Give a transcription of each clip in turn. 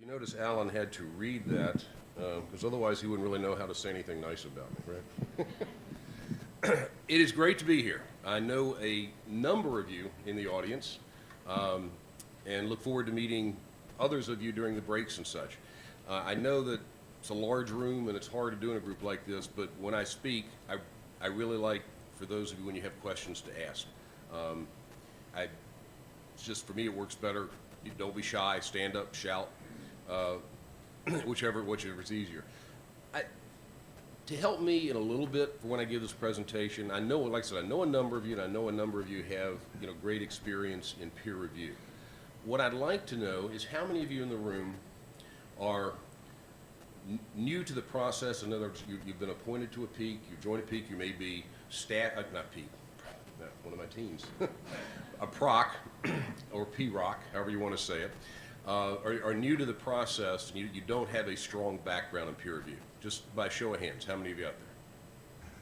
Notice Alan had to read that, because otherwise he wouldn't really know how to say anything nice about me, right? It is great to be here. I know a number of you in the audience, and look forward to meeting others of you during the breaks and such. I know that it's a large room and it's hard to do in a group like this, but when I speak, I really like for those of you when you have questions to ask. It's just, for me, it works better. You don't be shy, stand up, shout. Whichever is easier. To help me in a little bit for when I give this presentation, I know, like I said, I know a number of you, and I know a number of you have, great experience in peer review. What I'd like to know is how many of you in the room are new to the process. In other words, you've been appointed to a peak, you've joined a peak, you may be staff, not peak, not one of my teams, a PROC or PROC, however you want to say it. Are new to the process, and you don't have a strong background in peer review. Just by show of hands, how many of you out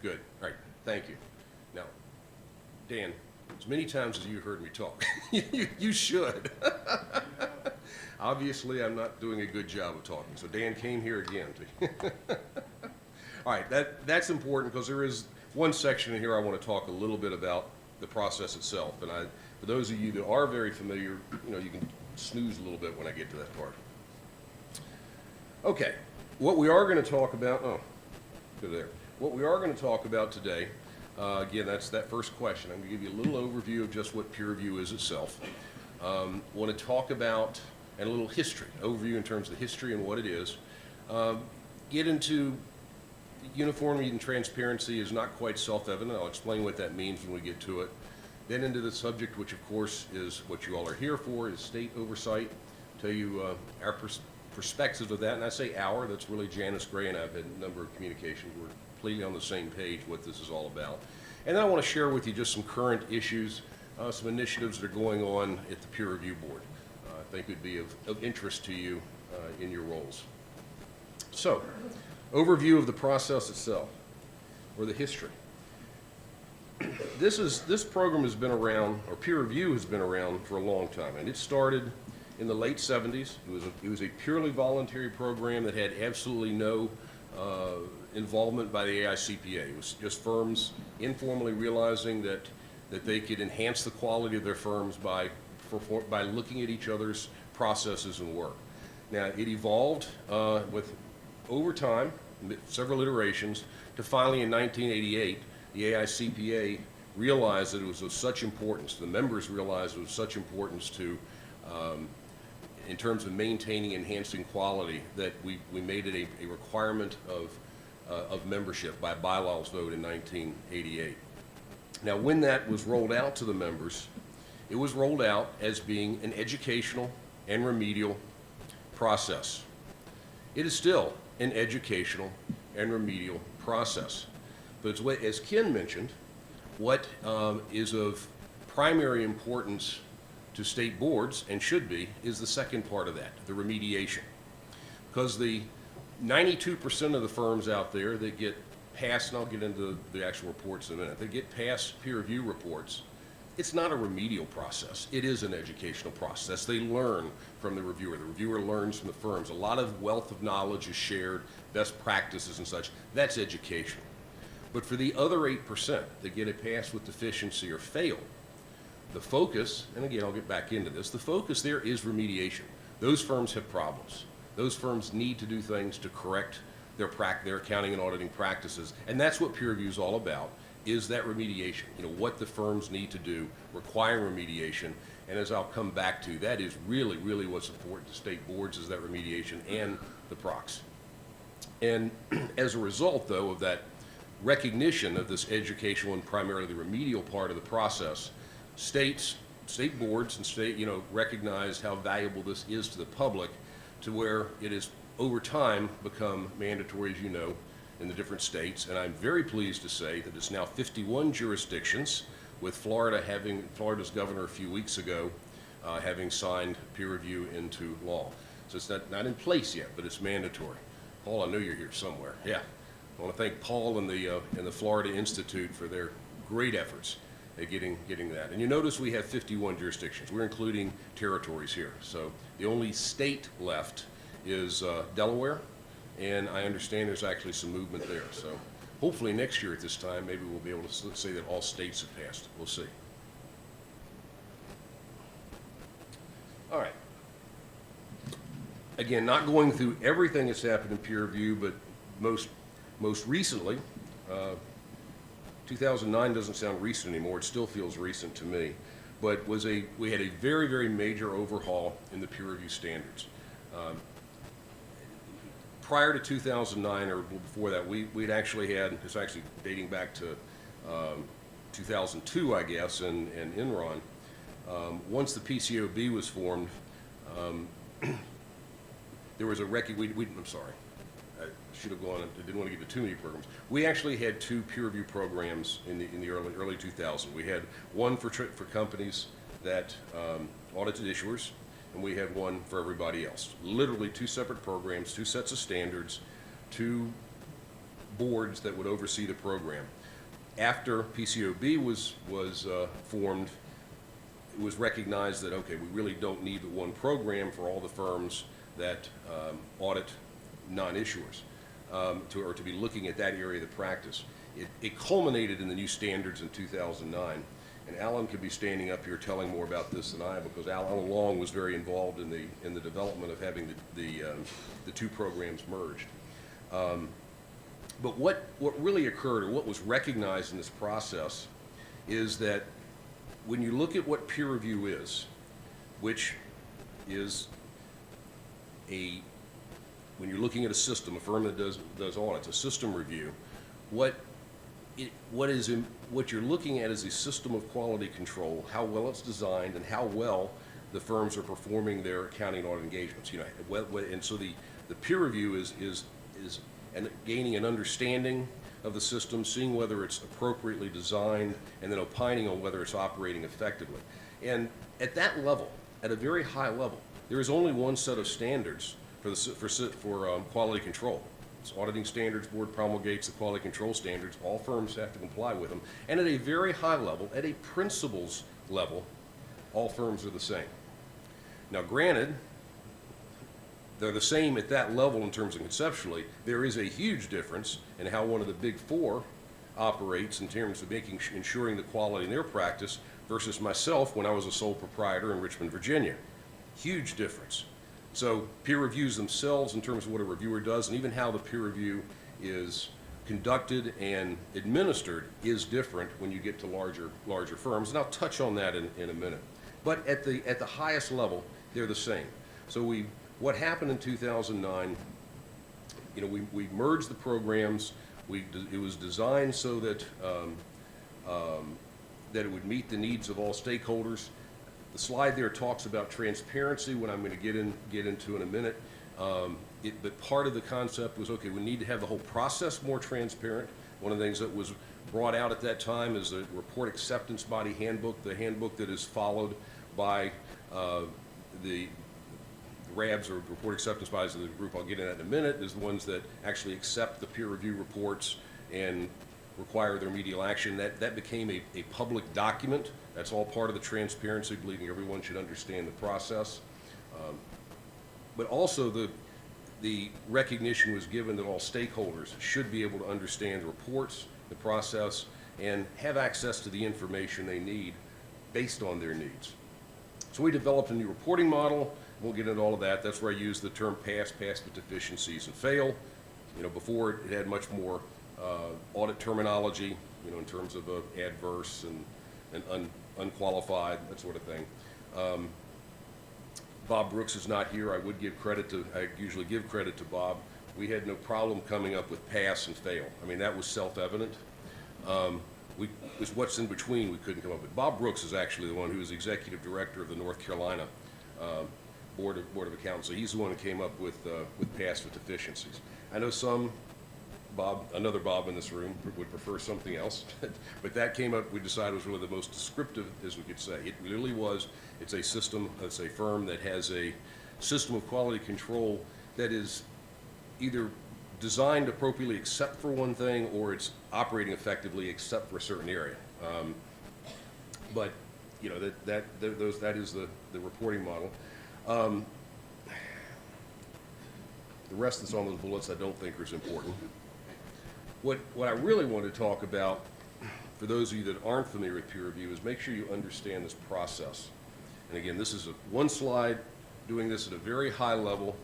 there? Good. All right. Thank you. Now, Dan, as many times as you heard me talk, you should. Obviously, I'm not doing a good job of talking, so Dan came here again. All right. That's important because there is one section in here I want to talk a little bit about the process itself. And for those of you that are very familiar, you can snooze a little bit when I get to that part. Okay, what we are going to talk about, What we are going to talk about today, again, that's that first question. I'm going to give you a little overview of just what peer review is itself. Want to talk about, and a little history, overview in terms of the history and what it is. Get into uniformity and transparency is not quite self-evident. I'll explain what that means when we get to it. Then into the subject, which of course is what you all are here for, is state oversight. Tell you our perspectives of that, and I say our, that's really Janice Gray and I've had a number of communications. We're completely on the same page what this is all about. And then I want to share with you just some current issues, some initiatives that are going on at the peer review board. I think would be of interest to you in your roles. So, overview of the process itself, or the history. This program has been around, or peer review has been around for a long time, and it started in the late 70s. It was a purely voluntary program that had absolutely no involvement by the AICPA. It was just firms informally realizing that they could enhance the quality of their firms by looking at each other's processes and work. Now, it evolved over time, several iterations, to finally in 1988, the AICPA realized that it was of such importance, the members realized it was such importance to, in terms of maintaining, enhancing quality, that we made it a requirement of membership by bylaws vote in 1988. Now, when that was rolled out to the members, it was rolled out as being an educational and remedial process. It is still an educational and remedial process. But as Ken mentioned, what is of primary importance to state boards, and should be, is the second part of that, the remediation. Because the 92% of the firms out there that get past, and I'll get into the actual reports in a minute, that get past peer review reports, it's not a remedial process. It is an educational process. They learn from the reviewer. The reviewer learns from the firms. A lot of wealth of knowledge is shared, best practices and such. That's educational. But for the other 8% that get a pass with deficiency or fail, the focus, and again I'll get back into this, the focus there is remediation. Those firms have problems. Those firms need to do things to correct their accounting and auditing practices, and that's what peer review is all about, is that remediation. What the firms need to do, requiring remediation, and as I'll come back to, that is really, really what's important to state boards, is that remediation and the PROCs. And as a result, though, of that recognition of this educational and primarily the remedial part of the process, state boards and recognize how valuable this is to the public, to where it has over time become mandatory, as you know, in the different states. And I'm very pleased to say that it's now 51 jurisdictions, with Florida's governor a few weeks ago having signed peer review into law. So it's not in place yet, but it's mandatory. Paul, I know you're here somewhere. Yeah. I want to thank Paul and the Florida Institute for their great efforts at getting that. And you notice we have 51 jurisdictions. We're including territories here. So the only state left is Delaware, and I understand there's actually some movement there. So hopefully next year at this time, maybe we'll be able to say that all states have passed. We'll see. All right. Again, not going through everything that's happened in peer review, but most recently, 2009 doesn't sound recent anymore. It still feels recent to me. But we had a very, very major overhaul in the peer review standards. Prior to 2009, or before that, we'd actually had, it's actually dating back to 2002, I guess, and Enron. Once the PCOB was formed, there was a I'm sorry, I should have gone, I didn't want to get into too many programs. We actually had two peer review programs in the early 2000s. We had one for companies that audited issuers, and we had one for everybody else. Literally two separate programs, two sets of standards, two boards that would oversee the program. After PCOB was formed, it was recognized that, okay, we really don't need the one program for all the firms that audit non-issuers, to be looking at that area of the practice. It culminated in the new standards in 2009, and Alan could be standing up here telling more about this than I, because Alan Long was very involved in the development of having the two programs merged. But what really occurred, or what was recognized in this process, is that when you look at what peer review is, which is when you're looking at a system, a firm that does audits, a system review, what you're looking at is a system of quality control, how well it's designed, and how well the firms are performing their accounting and audit engagements. You know, and so the peer review is gaining an understanding of the system, seeing whether it's appropriately designed, and then opining on whether it's operating effectively. And at that level, at a very high level, there is only one set of standards for quality control. It's Auditing Standards Board promulgates the quality control standards. All firms have to comply with them. And at a very high level, at a principles level, all firms are the same. Now, granted, they're the same at that level in terms of conceptually. There is a huge difference in how one of the big four operates in terms of ensuring the quality in their practice versus myself when I was a sole proprietor in Richmond, Virginia. Huge difference. So peer reviews themselves in terms of what a reviewer does, and even how the peer review is conducted and administered is different when you get to larger firms, and I'll touch on that in a minute. But at the highest level, they're the same. So what happened in 2009, you know, we merged the programs. It was designed so that that it would meet the needs of all stakeholders. The slide there talks about transparency, what I'm going to get into in a minute. But part of the concept was, okay, we need to have the whole process more transparent. One of the things that was brought out at that time is the Report Acceptance Body Handbook, the handbook that is followed by the RABs, or Report Acceptance Bodies of the group I'll get in that in a minute, is the ones that actually accept the peer review reports and require their remedial action. That became a public document. That's all part of the transparency, believing everyone should understand the process. But also the recognition was given that all stakeholders should be able to understand the reports, the process, and have access to the information they need based on their needs. So we developed a new reporting model. We'll get into all of that. That's where I use the term pass with deficiencies, and fail. You know, before it had much more audit terminology, you know, in terms of adverse and unqualified, that sort of thing. Bob Brooks is not here. I usually give credit to Bob. We had no problem coming up with pass and fail. I mean, that was self-evident. What's in between we couldn't come up with. Bob Brooks is actually the one who is executive director of the North Carolina Board of Accountants. So he's the one who came up with pass with deficiencies. I know another Bob in this room would prefer something else, but that came up, we decided was one of the most descriptive, as we could say. It really was. It's a system, it's a firm that has a system of quality control that is either designed appropriately except for one thing, or it's operating effectively except for a certain area. But you know, that is the reporting model. The rest that's on those bullets I don't think is important. What I really want to talk about, for those of you that aren't familiar with peer review, is make sure you understand this process. And again, this is one slide doing this at a very high level.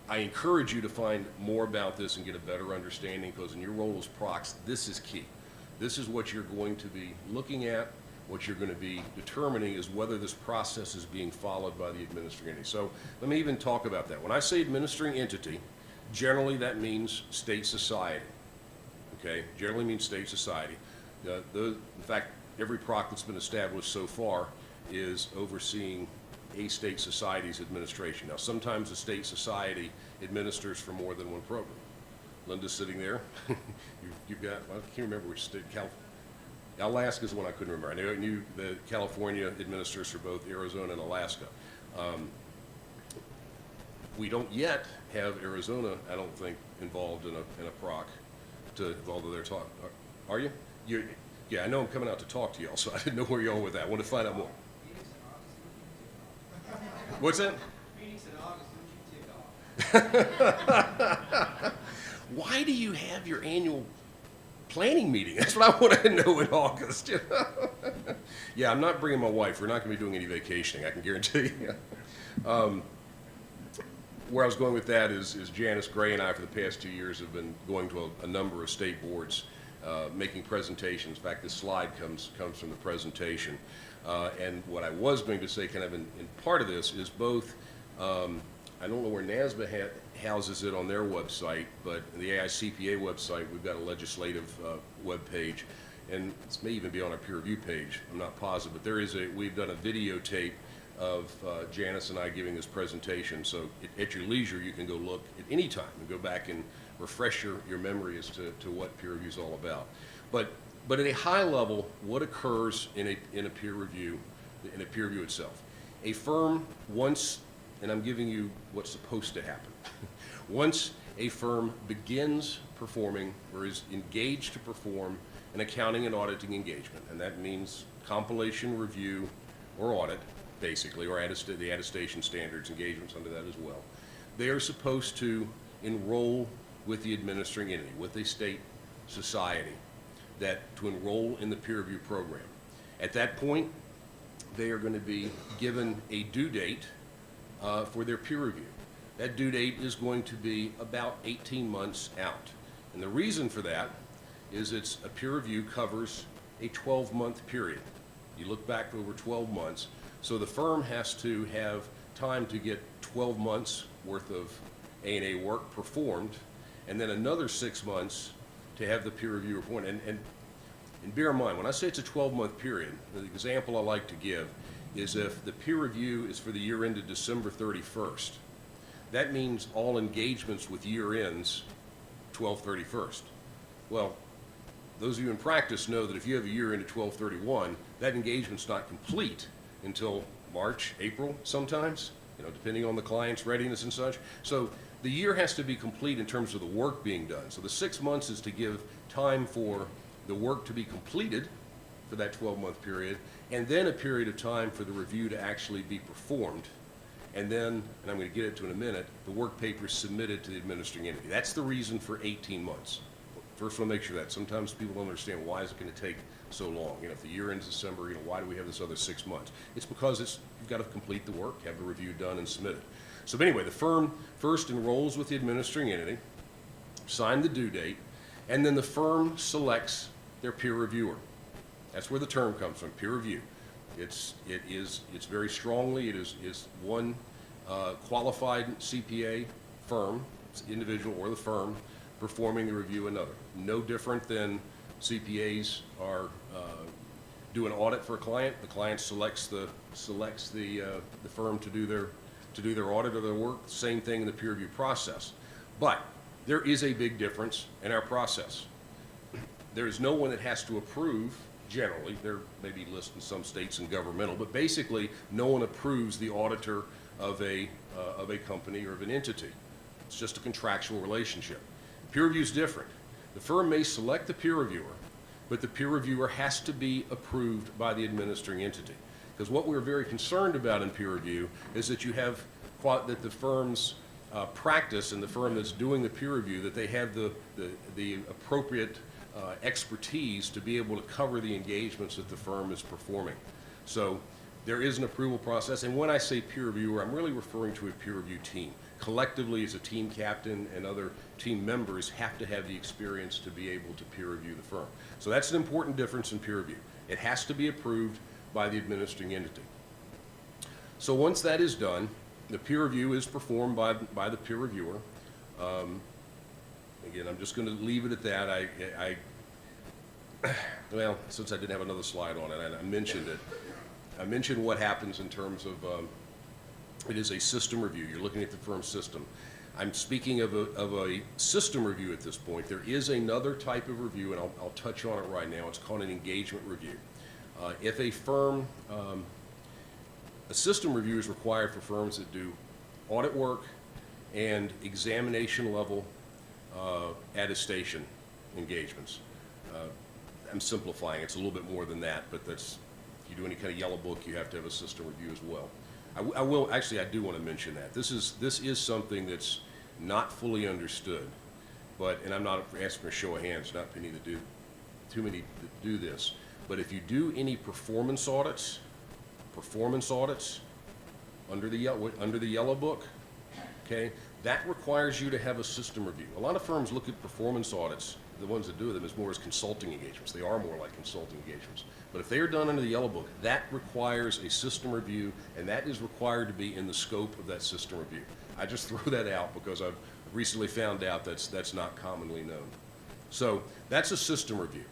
I encourage you to find more about this and get a better understanding, because in your role as PROCs, this is key. This is what you're going to be looking at. What you're going to be determining is whether this process is being followed by the administering entity. So let me even talk about that. When I say administering entity, generally that means state society. Okay, generally means state society. In fact, every PROC that's been established so far is overseeing a state society's administration. Now, sometimes a state society administers for more than one program. Linda's sitting there. You've got, I can't remember which state, Alaska's the one I couldn't remember. I knew that California administers for both Arizona and Alaska. We don't yet have Arizona, I don't think, involved in a PROC, although they're talking. Are you? Yeah, I know I'm coming out to talk to y'all, so I didn't know where y'all were with that. I wanted to find out more. What's that? Phoenix in August, when you take off. Why do you have your annual planning meeting? That's what I want to know in August. You know? Yeah, I'm not bringing my wife. We're not going to be doing any vacationing, I can guarantee you. Where I was going with that is Janice Gray and I, for the past 2 years, have been going to a number of state boards, making presentations. In fact, this slide comes from the presentation. And what I was going to say, kind of in part of this, is both, I don't know where NASBA houses it on their website, but in the AICPA website, we've got a legislative web page, and it may even be on our peer review page, I'm not positive, but we've done a videotape of Janice and I giving this presentation, so at your leisure, you can go look at any time and go back and refresh your memory as to what peer review is all about. But at a high level, what occurs in a peer review itself? A firm once, and I'm giving you what's supposed to happen, once a firm begins performing or is engaged to perform an accounting and auditing engagement, and that means compilation, review, or audit, basically, or the attestation standards, engagements under that as well, they are supposed to enroll with the administering entity, with a state society, to enroll in the peer review program. At that point, they are going to be given a due date for their peer review. That due date is going to be about 18 months out. And the reason for that is a peer review covers a 12-month period. You look back over 12 months, so the firm has to have time to get 12 months worth of A&A work performed, and then another 6 months to have the peer review report. And bear in mind, when I say it's a 12-month period, the example I like to give is if the peer review is for the year ended December 31st, that means all engagements with year ends 12/31. Well, those of you in practice know that if you have a year end at 12/31, that engagement's not complete until March, April sometimes, depending on the client's readiness and such. So the year has to be complete in terms of the work being done. So the 6 months is to give time for the work to be completed for that 12-month period, and then a period of time for the review to actually be performed. And then, and I'm going to get into in a minute, the work paper is submitted to the administering entity. That's the reason for 18 months. First, we'll make sure that. Sometimes people don't understand, why is it going to take so long? If the year ends December, why do we have this other 6 months? It's because you've got to complete the work, have the review done, and submit it. So anyway, the firm first enrolls with the administering entity, sign the due date, and then the firm selects their peer reviewer. That's where the term comes from, peer review. It's very strongly, it is one qualified CPA firm, individual or the firm, performing the review another. No different than CPAs are do an audit for a client. The client selects the firm to do their audit of their work. Same thing in the peer review process. But there is a big difference in our process. There is no one that has to approve. Generally, there may be lists in some states and governmental, but basically, no one approves the auditor of a company or of an entity. It's just a contractual relationship. Peer review is different. The firm may select the peer reviewer, but the peer reviewer has to be approved by the administering entity. Because what we're very concerned about in peer review is that you have that the firm's practice and the firm that's doing the peer review, that they have the appropriate expertise to be able to cover the engagements that the firm is performing. So there is an approval process, and when I say peer reviewer, I'm really referring to a peer review team. Collectively, as a team captain and other team members have to have the experience to be able to peer review the firm. So that's an important difference in peer review. It has to be approved by the administering entity. So once that is done, the peer review is performed by the peer reviewer. Again, I'm just going to leave it at that. Well, since I didn't have another slide on it, I mentioned it. I mentioned what happens in terms of it is a system review. You're looking at the firm's system. I'm speaking of a system review at this point. There is another type of review, and I'll touch on it right now. It's called an engagement review. If a firm, a system review is required for firms that do audit work and examination level attestation engagements. I'm simplifying. It's a little bit more than that, but that's, if you do any kind of yellow book, you have to have a system review as well. I will, actually, I do want to mention that. This is something that's not fully understood, but, and I'm not asking for a show of hands, not many that do, too many that do this, but if you do any performance audits under the yellow book, okay, that requires you to have a system review. A lot of firms look at performance audits, the ones that do them, as more as consulting engagements. They are more like consulting engagements. But if they are done under the yellow book, that requires a system review, and that is required to be in the scope of that system review. I just throw that out because I've recently found out that's not commonly known. So that's a system review.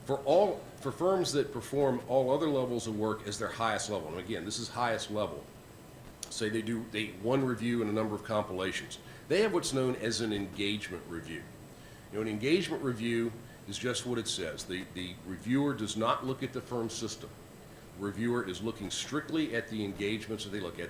For firms that perform all other levels of work as their highest level, and again, this is highest level, say they do one review and a number of compilations, they have what's known as an engagement review. You know, an engagement review is just what it says. The reviewer does not look at the firm's system. The reviewer is looking strictly at the engagements that they look at.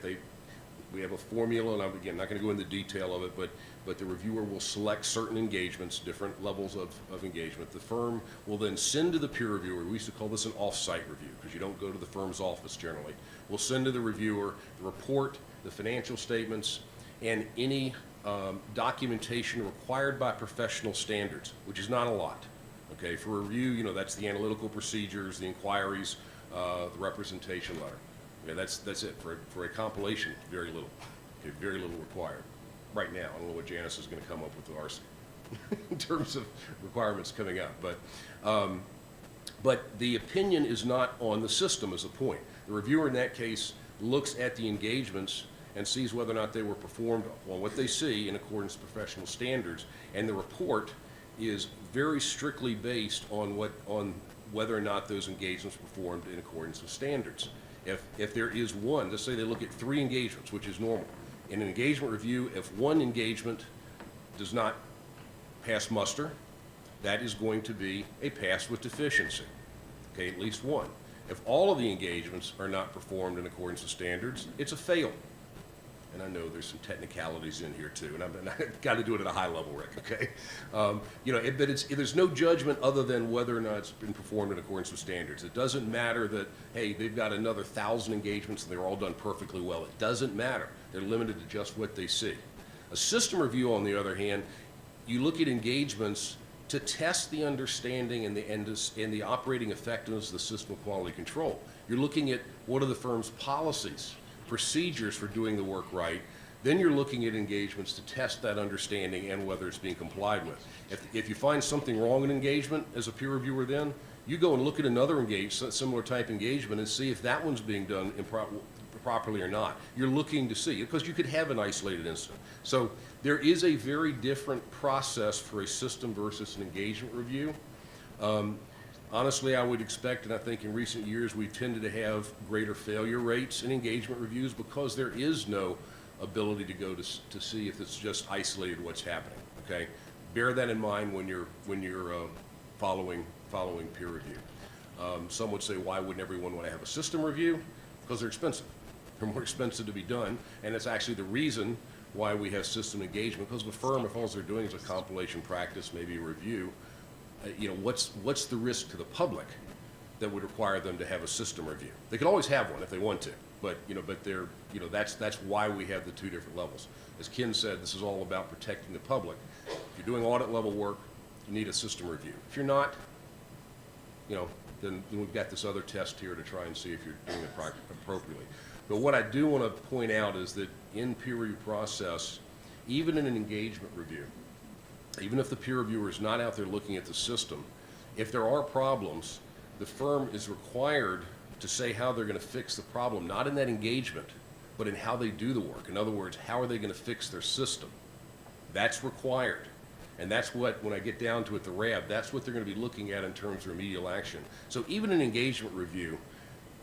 We have a formula, and I'm, again, not going to go into detail of it, but the reviewer will select certain engagements, different levels of engagement. The firm will then send to the peer reviewer. We used to call this an off-site review because you don't go to the firm's office generally. We'll send to the reviewer the report, the financial statements, and any documentation required by professional standards, which is not a lot. Okay, for a review, you know, that's the analytical procedures, the inquiries, the representation letter. Okay, that's it. For a compilation, very little. Okay, very little required. Right now, I don't know what Janice is going to come up with ours in terms of requirements coming up, but the opinion is not on the system as a point. The reviewer in that case looks at the engagements and sees whether or not they were performed on what they see in accordance with professional standards, and the report is very strictly based on whether or not those engagements were performed in accordance with standards. If there is one, let's say they look at 3 engagements, which is normal. In an engagement review, if one engagement does not pass muster, that is going to be a pass with deficiency. Okay, at least one. If all of the engagements are not performed in accordance with standards, it's a fail. And I know there's some technicalities in here too, and I've got to do it at a high level, Rick, okay? You know, but there's no judgment other than whether or not it's been performed in accordance with standards. It doesn't matter that, hey, they've got another 1,000 engagements and they're all done perfectly well. It doesn't matter. They're limited to just what they see. A system review, on the other hand, you look at engagements to test the understanding and the operating effectiveness of the system of quality control. You're looking at what are the firm's policies, procedures for doing the work right. Then you're looking at engagements to test that understanding and whether it's being complied with. If you find something wrong in engagement as a peer reviewer, then you go and look at another similar type engagement and see if that one's being done properly or not. You're looking to see, because you could have an isolated incident. So there is a very different process for a system versus an engagement review. Honestly, I would expect, and I think in recent years we've tended to have greater failure rates in engagement reviews because there is no ability to go to see if it's just isolated what's happening. Okay, bear that in mind when you're following peer review. Some would say, why wouldn't everyone want to have a system review? Because they're expensive. They're more expensive to be done, and it's actually the reason why we have system engagement. Because the firm, if all they're doing is a compilation practice, maybe a review. You know, what's the risk to the public that would require them to have a system review? They could always have one if they want to, But, but they're, that's why we have the two different levels. As Ken said, this is all about protecting the public. If you're doing audit level work, you need a system review. If you're not, then we've got this other test here to try and see if you're doing it appropriately. But what I do want to point out is that in peer review process, even in an engagement review, even if the peer reviewer is not out there looking at the system, if there are problems, the firm is required to say how they're going to fix the problem, not in that engagement, but in how they do the work. In other words, how are they going to fix their system? That's required. And that's what, when I get down to it, the RAB, that's what they're going to be looking at in terms of remedial action. So even an engagement review,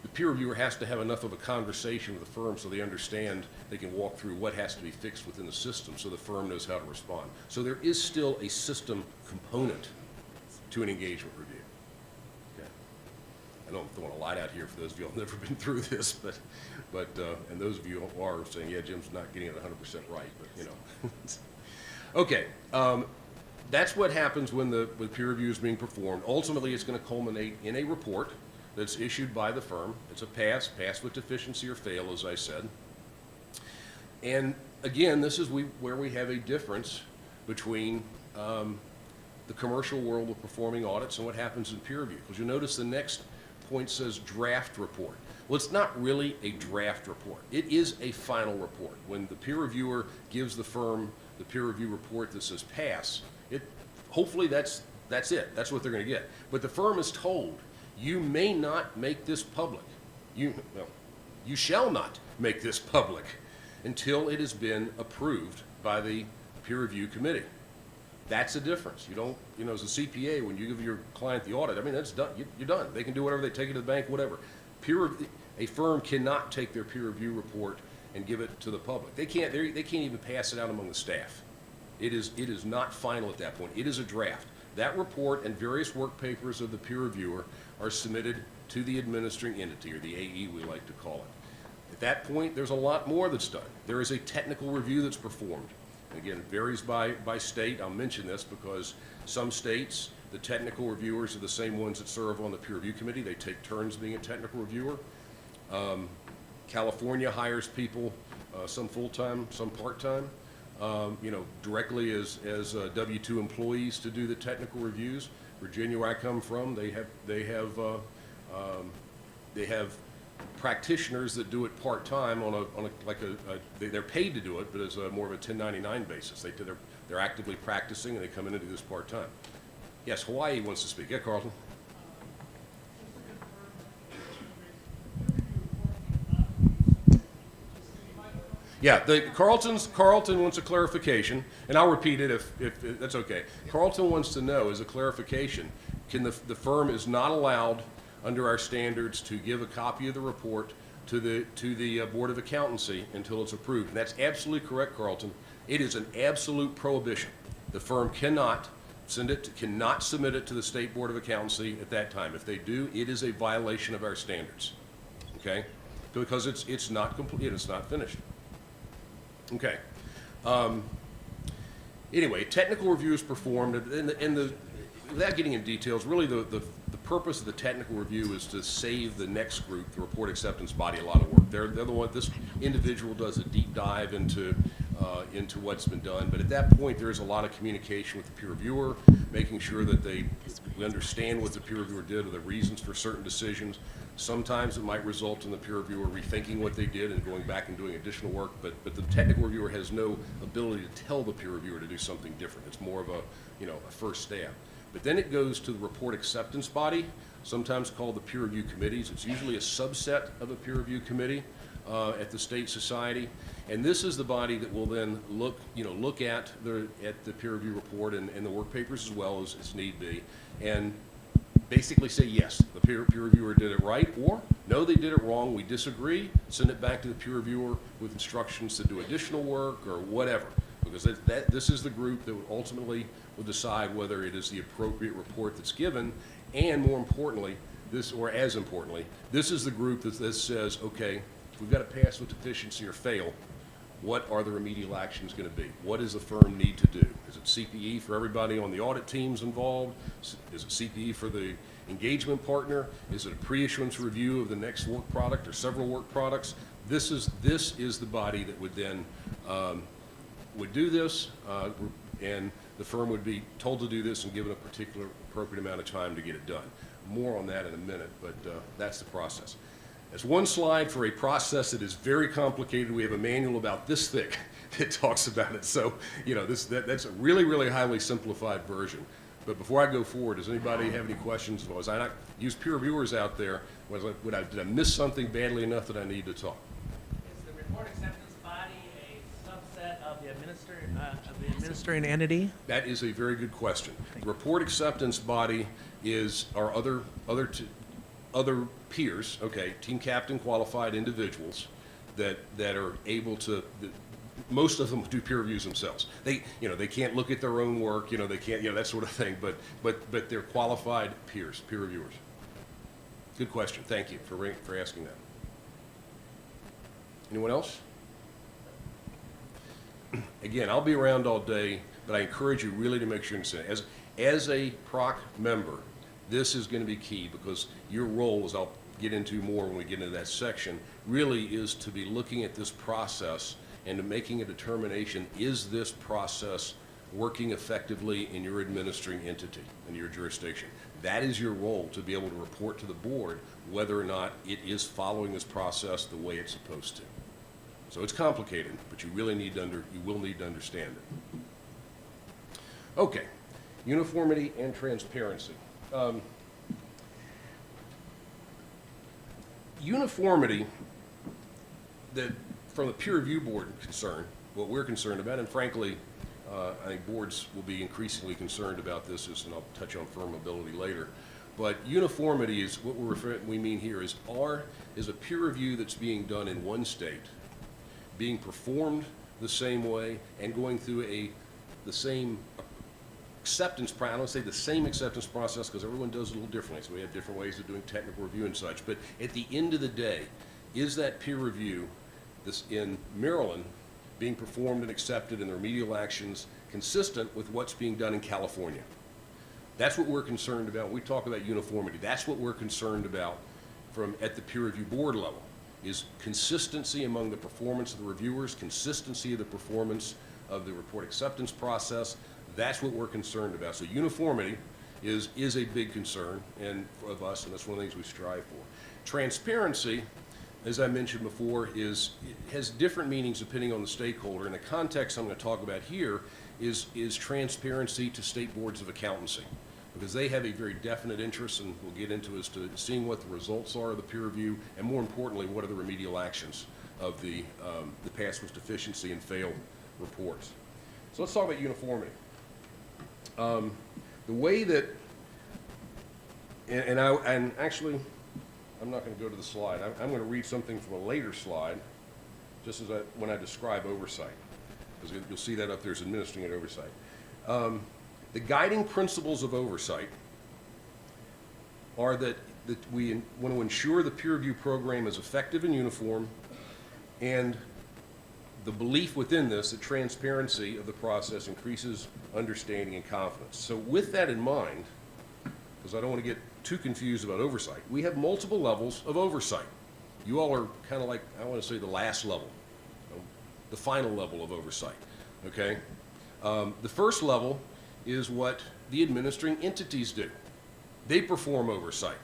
the peer reviewer has to have enough of a conversation with the firm so they understand they can walk through what has to be fixed within the system so the firm knows how to respond. So there is still a system component to an engagement review. Okay. I don't want to light out here for those of you who have never been through this, but and those of you who are saying, yeah, Jim's not getting it 100% right, but Okay. That's what happens when the peer review is being performed. Ultimately, it's going to culminate in a report that's issued by the firm. It's a pass with deficiency or fail, as I said. And again, this is where we have a difference between the commercial world of performing audits and what happens in peer review. Because you'll notice the next point says draft report. Well, it's not really a draft report. It is a final report. When the peer reviewer gives the firm the peer review report that says pass, hopefully that's it. That's what they're going to get. But the firm is told, you may not make this public. You shall not make this public until it has been approved by the peer review committee. That's the difference. You don't, as a CPA, when you give your client the audit, I mean, that's done. You're done. They can do whatever, they take it to the bank, whatever. A firm cannot take their peer review report and give it to the public. They can't even pass it out among the staff. It is not final at that point. It is a draft. That report and various work papers of the peer reviewer are submitted to the administering entity, or the AE we like to call it. At that point, there's a lot more that's done. There is a technical review that's performed. Again, it varies by state. I'll mention this because some states, the technical reviewers are the same ones that serve on the peer review committee. They take turns being a technical reviewer. California hires people, some full-time, some part-time, directly as W-2 employees to do the technical reviews. Virginia, where I come from, they have practitioners that do it part-time they're paid to do it, but as more of a 1099 basis. They're actively practicing and they come in and do this part-time. Yes, Hawaii wants to speak. Yeah, Carlton. Yeah, Carlton wants a clarification, and I'll repeat it if that's okay. Carlton wants to know, as a clarification, the firm is not allowed under our standards to give a copy of the report to the Board of Accountancy until it's approved. And that's absolutely correct, Carlton. It is an absolute prohibition. The firm cannot submit it to the State Board of Accountancy at that time. If they do, it is a violation of our standards. Okay? Because it's not complete, it's not finished. Okay. Anyway, technical review is performed, and without getting into details, really the purpose of the technical review is to save the next group, the report acceptance body, a lot of work. They're the one. This individual does a deep dive into what's been done, but at that point there is a lot of communication with the peer reviewer, making sure that we understand what the peer reviewer did or the reasons for certain decisions. Sometimes it might result in the peer reviewer rethinking what they did and going back and doing additional work, but the technical reviewer has no ability to tell the peer reviewer to do something different. It's more of a first stab. But then it goes to the report acceptance body, sometimes called the peer review committees. It's usually a subset of a peer review committee at the state society, and this is the body that will then look at the peer review report and the work papers as well as need be, and basically say, yes, the peer reviewer did it right, or no, they did it wrong, we disagree, send it back to the peer reviewer with instructions to do additional work or whatever. Because this is the group that ultimately will decide whether it is the appropriate report that's given, and more importantly, this is the group that says, okay, we've got to pass with deficiency or fail. What are the remedial actions going to be? What does the firm need to do? Is it CPE for everybody on the audit teams involved? Is it CPE for the engagement partner? Is it a pre-issuance review of the next work product or several work products? this is the body that would then would do this, and the firm would be told to do this and given a particular appropriate amount of time to get it done. More on that in a minute, but that's the process. That's one slide for a process that is very complicated. We have a manual about this thick that talks about it. So, you know, that's a really, really highly simplified version. But before I go forward, does anybody have any questions? Was I not use peer reviewers out there? Did I miss something badly enough that I need to talk? Is the report acceptance body a subset of the administering entity? That is a very good question. The report acceptance body is our other peers, okay, team captain qualified individuals that are able to. Most of them do peer reviews themselves. They can't look at their own work, they can't, that sort of thing, but they're qualified peer reviewers. Good question. Thank you for asking that. Anyone else? Again, I'll be around all day, but I encourage you really to make sure you understand. As a PROC member, this is going to be key because your role, as I'll get into more when we get into that section, really is to be looking at this process and to making a determination, is this process working effectively in your administering entity, in your jurisdiction? That is your role, to be able to report to the board whether or not it is following this process the way it's supposed to. So it's complicated, but you really need to you will need to understand it. Okay, uniformity and transparency. Uniformity, that from a peer review board concern, what we're concerned about, and frankly, I think boards will be increasingly concerned about this, and I'll touch on firm ability later. But uniformity is what we mean here is a peer review that's being done in one state, being performed the same way, and going through the same acceptance process. I don't say the same acceptance process because everyone does it a little differently, so we have different ways of doing technical review and such. But at the end of the day, is that peer review in Maryland being performed and accepted in the remedial actions consistent with what's being done in California? That's what we're concerned about. We talk about uniformity. That's what we're concerned about at the peer review board level, is consistency among the performance of the reviewers, consistency of the performance of the report acceptance process. That's what we're concerned about. So uniformity is a big concern of us, and that's one of the things we strive for. Transparency, as I mentioned before, has different meanings depending on the stakeholder. And the context I'm going to talk about here is transparency to state boards of accountancy, because they have a very definite interest, and we'll get into as to seeing what the results are of the peer review, and more importantly, what are the remedial actions of the past with deficiency and failed reports. So let's talk about uniformity. The way that, and actually, I'm not going to go to the slide. I'm going to read something from a later slide, just as when I describe oversight, because you'll see that up there as administering and oversight. The guiding principles of oversight are that we want to ensure the peer review program is effective and uniform, and the belief within this that transparency of the process increases understanding and confidence. So with that in mind, because I don't want to get too confused about oversight, we have multiple levels of oversight. You all are kind of like, I want to say, the last level, the final level of oversight, okay? The first level is what the administering entities do. They perform oversight.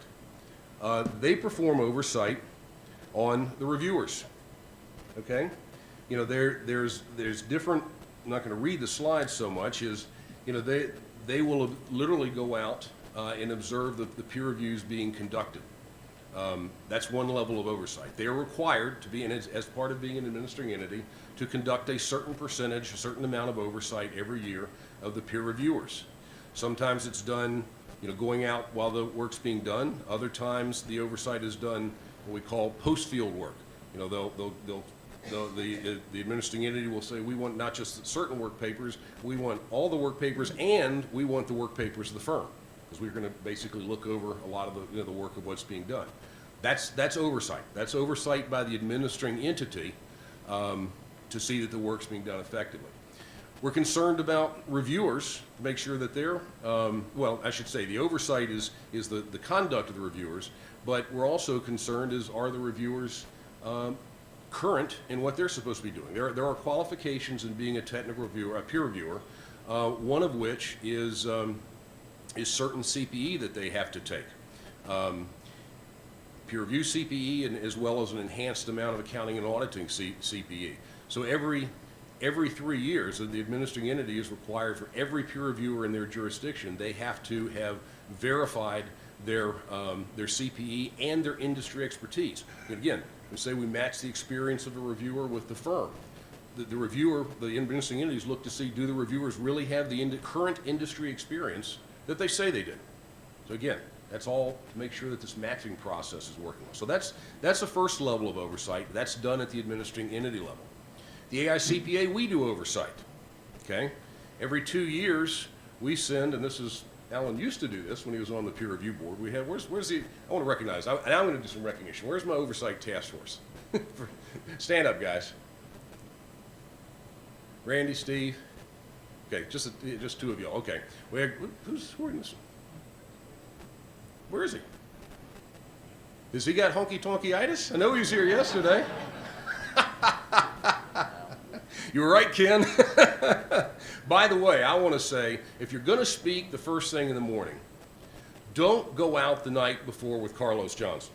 They perform oversight on the reviewers, okay? You know, there's different, I'm not going to read the slides so much, they will literally go out and observe the peer reviews being conducted. That's one level of oversight. They are required to be, as part of being an administering entity, to conduct a certain percentage, a certain amount of oversight every year of the peer reviewers. Sometimes it's done, going out while the work's being done. Other times the oversight is done what we call post-field work. The administering entity will say, we want not just certain work papers, we want all the work papers, and we want the work papers of the firm, because we're going to basically look over a lot of the work of what's being done. That's oversight. That's oversight by the administering entity to see that the work's being done effectively. We're concerned about reviewers to make sure that they're, well, I should say the oversight is the conduct of the reviewers, but we're also concerned are the reviewers current in what they're supposed to be doing. There are qualifications in being a technical reviewer, a peer reviewer, one of which is certain CPE that they have to take. Peer review CPE, and as well as an enhanced amount of accounting and auditing CPE. So every 3 years, the administering entity is required for every peer reviewer in their jurisdiction, they have to have verified their CPE and their industry expertise. And again, we say we match the experience of a reviewer with the firm. The reviewer, the administering entities look to see, do the reviewers really have the current industry experience that they say they do? So again, that's all to make sure that this matching process is working. So that's the first level of oversight. That's done at the administering entity level. The AICPA, we do oversight, okay? Every 2 years, we send, and this is, Alan used to do this when he was on the peer review board. We have, where's the, I want to recognize, and I'm going to do some recognition. Where's my oversight task force? Stand up, guys. Randy, Steve. Okay, just two of y'all. Okay. Who in this? Where is he? Has he got honky-tonky-itis? I know he was here yesterday. You were right, Ken. By the way, I want to say, if you're going to speak the first thing in the morning, don't go out the night before with Carlos Johnson.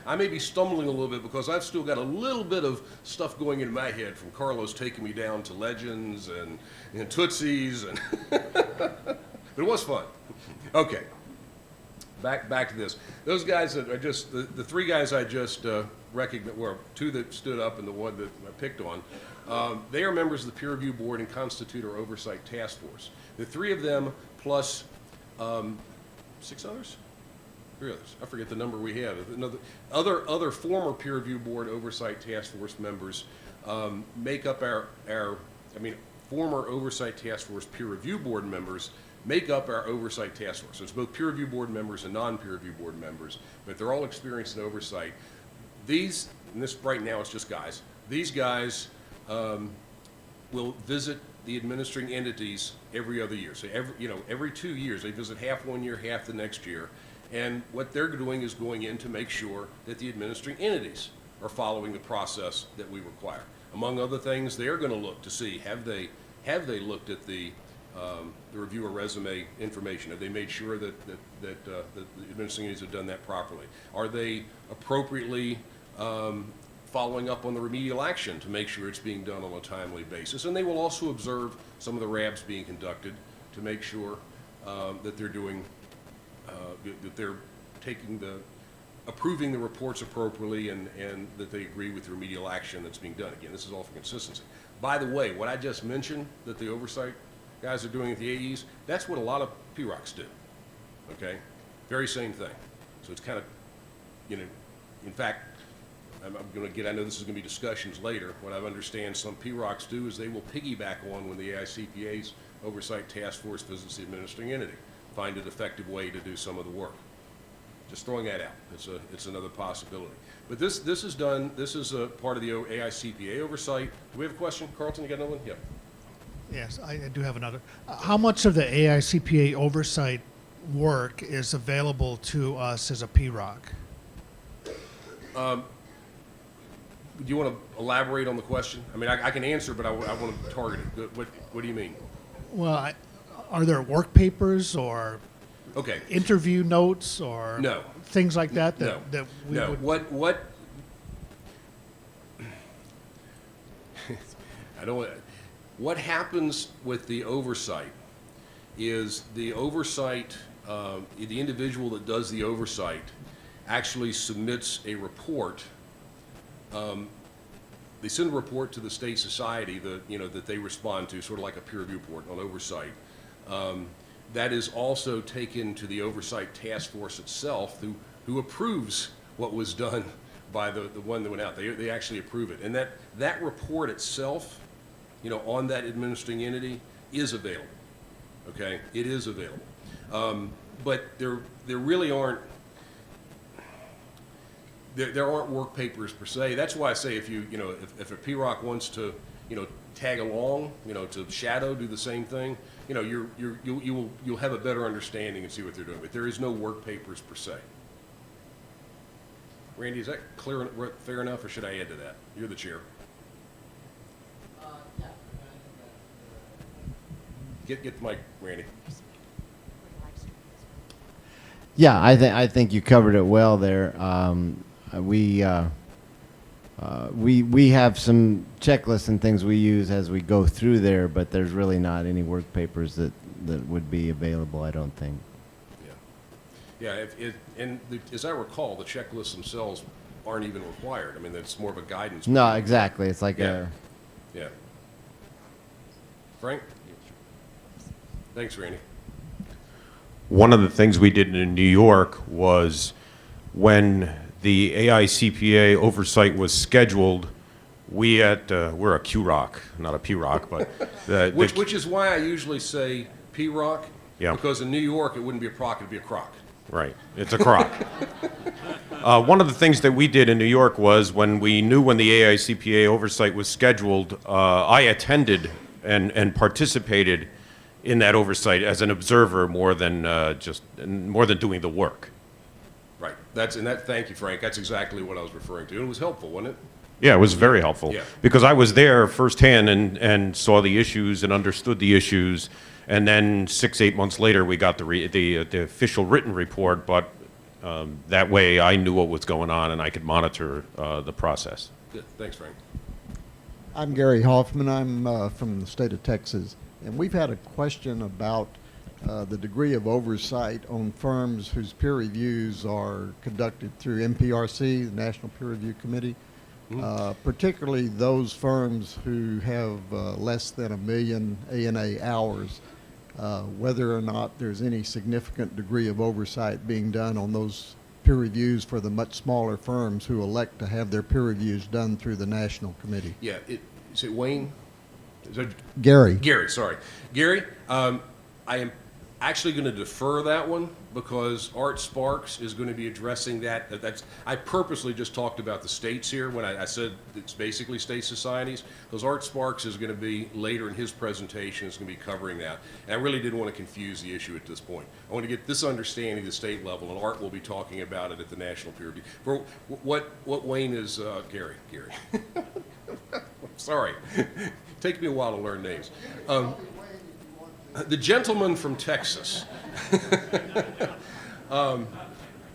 I may be stumbling a little bit because I've still got a little bit of stuff going into my head from Carlos taking me down to Legends and Tootsies, and but it was fun. Okay, back to this. Those guys that I just, the three guys I just recognized, well, two that stood up and the one that I picked on, they are members of the peer review board and constitute our oversight task force. The three of them plus 6 others? 3 others. I forget the number we have. Other former peer review board oversight task force members make up our former oversight task force peer review board members make up our oversight task force. So it's both peer review board members and non-peer review board members, but they're all experienced in oversight. These, and this right now it's just guys, these guys will visit the administering entities every other year. So every 2 years, they visit half one year, half the next year. And what they're doing is going in to make sure that the administering entities are following the process that we require. Among other things, they're going to look to see, have they looked at the reviewer resume information? Have they made sure that the administering entities have done that properly? Are they appropriately following up on the remedial action to make sure it's being done on a timely basis? And they will also observe some of the RABs being conducted to make sure that they're doing that they're approving the reports appropriately and that they agree with the remedial action that's being done. Again, this is all for consistency. By the way, what I just mentioned that the oversight guys are doing at the AEs, that's what a lot of PROCs do, okay? Very same thing. So it's kind of, in fact, I'm going to get, I know this is going to be discussions later, what I understand some PROCs do is they will piggyback on when the AICPA's oversight task force visits the administering entity. Find an effective way to do some of the work. Just throwing that out. It's another possibility. But this is done. This is a part of the AICPA oversight. Do we have a question, Carlton? You got another one? Yeah. Yes, I do have another. How much of the AICPA oversight work is available to us as a PROC? Do you want to elaborate on the question? I mean, I can answer, but I want to target it. What do you mean? Well, are there work papers or interview notes or things like that? That we would... What? I don't. What happens with the oversight is the oversight. The individual that does the oversight actually submits a report. They send a report to the state society that they respond to, sort of like a peer review report on oversight. That is also taken to the oversight task force itself, who approves what was done by the one that went out. They actually approve it, and that report itself, on that administering entity is available. Okay, it is available, but there really aren't. There aren't work papers per se. That's why I say if if a PROC wants to tag along, to shadow, do the same thing, you'll have a better understanding and see what they're doing. But there is no work papers per se. Randy, is that clear, fair enough, or should I add to that? You're the chair. Get the mic, Randy. Yeah, I think you covered it well there. We have some checklists and things we use as we go through there, but there's really not any work papers that would be available, I don't think. Yeah, as I recall, the checklists themselves aren't even required. I mean, it's more of a guidance. No, exactly. It's like Yeah. Yeah. Frank? Thanks, Randy. One of the things we did in New York was when the AICPA oversight was scheduled, we're a QROC, not a PROC, but Which is why I usually say PROC, Yeah. because in New York, it wouldn't be a PROC, it'd be a croc. right, it's a CROC. One of the things that we did in New York was when we knew when the AICPA oversight was scheduled, I attended and participated in that oversight as an observer more than doing the work. Right. Thank you, Frank. That's exactly what I was referring to. And it was helpful, wasn't it? Yeah, it was very helpful. Yeah. Because I was there firsthand and saw the issues and understood the issues. And then 6-8 months later, we got the official written report. But that way, I knew what was going on and I could monitor the process. Good. Thanks, Frank. I'm Gary Hoffman. I'm from the state of Texas. And we've had a question about the degree of oversight on firms whose peer reviews are conducted through NPRC, the National Peer Review Committee, particularly those firms who have less than 1 million ANA hours, whether or not there's any significant degree of oversight being done on those peer reviews for the much smaller firms who elect to have their peer reviews done through the National Committee. Yeah. Is it Wayne? Is that Gary. Gary, sorry. Gary, I am actually going to defer that one because Art Sparks is going to be addressing that. I purposely just talked about the states here when I said it's basically state societies, because Art Sparks is going to be later in his presentation is going to be covering that. And I really didn't want to confuse the issue at this point. I want to get this understanding at the state level, and Art will be talking about it at the National Peer Review. For what Wayne is, Gary. Sorry. Takes me a while to learn names. The gentleman from Texas.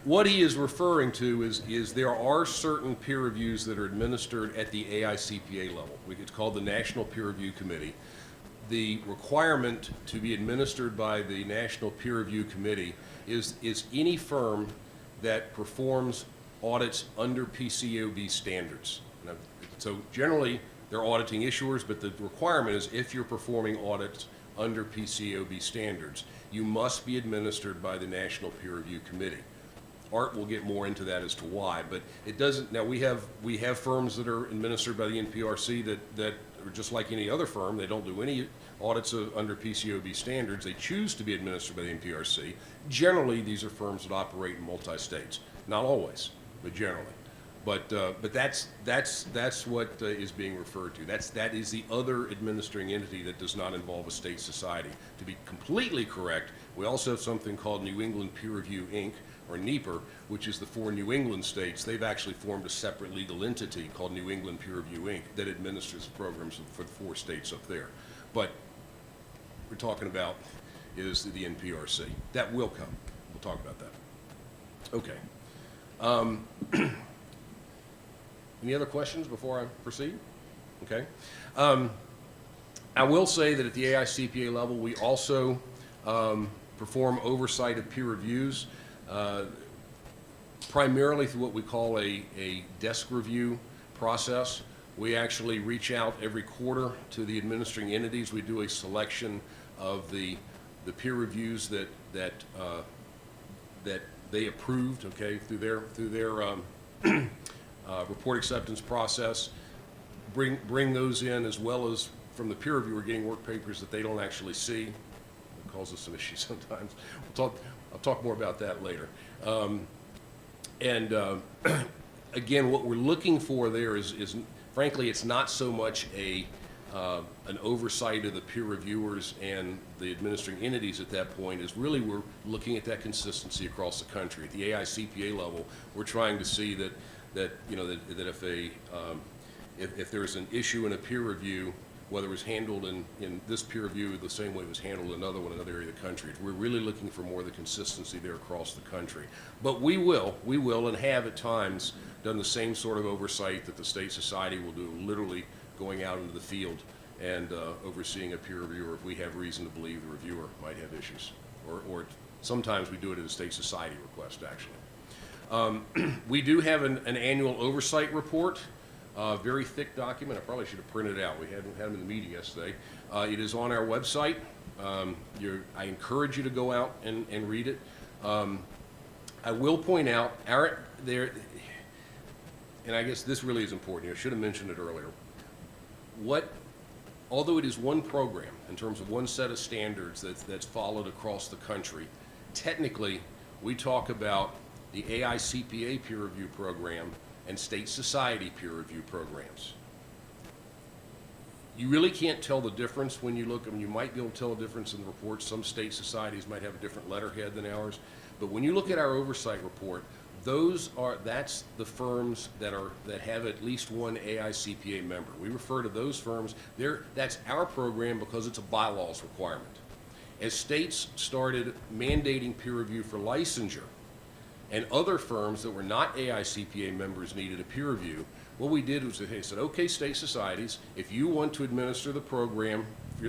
What he is referring to is there are certain peer reviews that are administered at the AICPA level. It's called the National Peer Review Committee. The requirement to be administered by the National Peer Review Committee is any firm that performs audits under PCAOB standards. Now, so generally, they're auditing issuers, but the requirement is if you're performing audits under PCAOB standards, you must be administered by the National Peer Review Committee. Art will get more into that as to why, but it doesn't. Now we have firms that are administered by the NPRC that are just like any other firm. They don't do any audits under PCAOB standards. They choose to be administered by the NPRC. Generally, these are firms that operate in multi-states. Not always, but generally. But that's what is being referred to. That is the other administering entity that does not involve a state society. To be completely correct, we also have something called New England Peer Review, Inc., or NEPR, which is the 4 New England states. They've actually formed a separate legal entity called New England Peer Review, Inc., that administers the programs for the 4 states up there. But we're talking about is the NPRC. That will come. We'll talk about that. Okay. Any other questions before I proceed? Okay. I will say that at the AICPA level, we also perform oversight of peer reviews, primarily through what we call a desk review process. We actually reach out every quarter to the administering entities. We do a selection of the peer reviews that they approved, okay, through their report acceptance process. Bring those in, as well as from the peer reviewer getting work papers that they don't actually see. It causes some issues sometimes. I'll talk more about that later. Again, what we're looking for there is frankly, it's not so much a an oversight of the peer reviewers and the administering entities at that point is really we're looking at that consistency across the country. At the AICPA level, we're trying to see that if there's an issue in a peer review, whether it was handled in this peer review the same way it was handled in another one in another area of the country. We're really looking for more of the consistency there across the country. But we will and have at times done the same sort of oversight that the State Society will do, literally going out into the field and overseeing a peer reviewer if we have reason to believe the reviewer might have issues. Or sometimes we do it at a State Society request, actually. We do have an annual oversight report. Very thick document. I probably should have printed it out. We hadn't had them in the meeting yesterday. It is on our website. I encourage you to go out and read it. I will point out, and I guess this really is important. I should have mentioned it earlier. Although it is one program in terms of one set of standards that's followed across the country, technically we talk about the AICPA peer review program and State Society peer review programs. You really can't tell the difference when you look. I mean, you might be able to tell a difference in the reports. Some state societies might have a different letterhead than ours. But when you look at our oversight report, that's the firms that have at least one AICPA member. We refer to those firms. That's our program because it's a bylaws requirement. As states started mandating peer review for licensure, and other firms that were not AICPA members needed a peer review, what we did was they said, okay, state societies, if you want to administer the program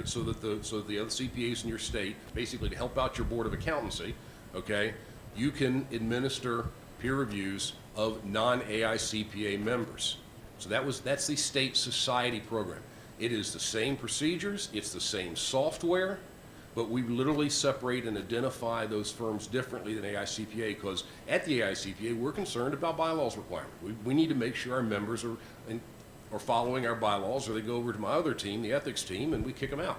so that the other CPAs in your state, basically to help out your board of accountancy, okay, you can administer peer reviews of non-AICPA members. So that's the state society program. It is the same procedures, it's the same software, but we literally separate and identify those firms differently than AICPA because at the AICPA, we're concerned about bylaws requirement. We need to make sure our members are following our bylaws, or they go over to my other team, the ethics team, and we kick them out.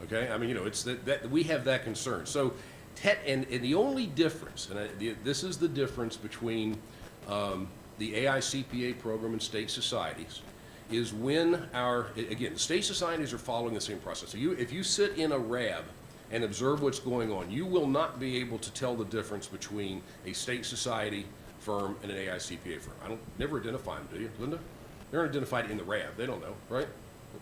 Okay? I mean, it's that we have that concern. So, and the only difference, and this is the difference between the AICPA program and state societies, is when the state societies are following the same process. So if you sit in a RAB and observe what's going on, you will not be able to tell the difference between a state society firm and an AICPA firm. I don't never identify them, do you, Linda? They're identified in the RAB. They don't know, right?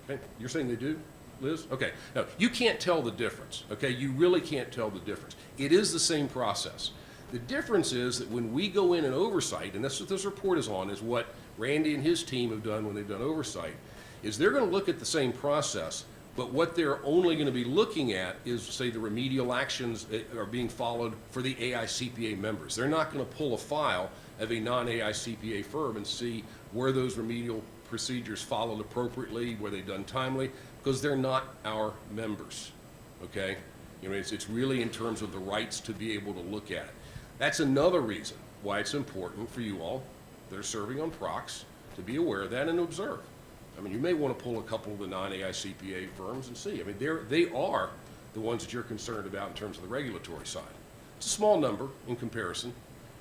Okay. You're saying they do, Liz? Okay. No, you can't tell the difference. Okay, you really can't tell the difference. It is the same process. The difference is that when we go in and oversight, and that's what this report is on, is what Randy and his team have done when they've done oversight, is they're going to look at the same process, but what they're only going to be looking at is, say, the remedial actions that are being followed for the AICPA members. They're not going to pull a file of a non-AICPA firm and see where those remedial procedures followed appropriately, were they done timely, because they're not our members, okay? You know, it's really in terms of the rights to be able to look at it. That's another reason why it's important for you all that are serving on PROCs to be aware of that and observe. I mean, you may want to pull a couple of the non-AICPA firms and see. I mean, they are the ones that you're concerned about in terms of the regulatory side. It's a small number in comparison,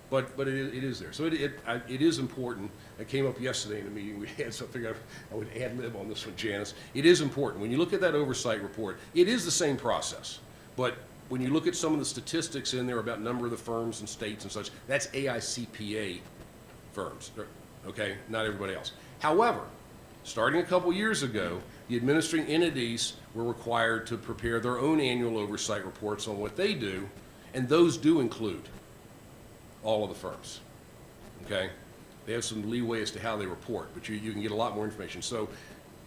but it is there. So it is important. It came up yesterday in a meeting we had, so I figured I would ad lib on this one, Janice. It is important. When you look at that oversight report, it is the same process. But when you look at some of the statistics in there about number of the firms and states and such, that's AICPA firms, okay, not everybody else. However, starting a couple years ago, the administering entities were required to prepare their own annual oversight reports on what they do, and those do include all of the firms, okay? They have some leeway as to how they report, but you can get a lot more information. So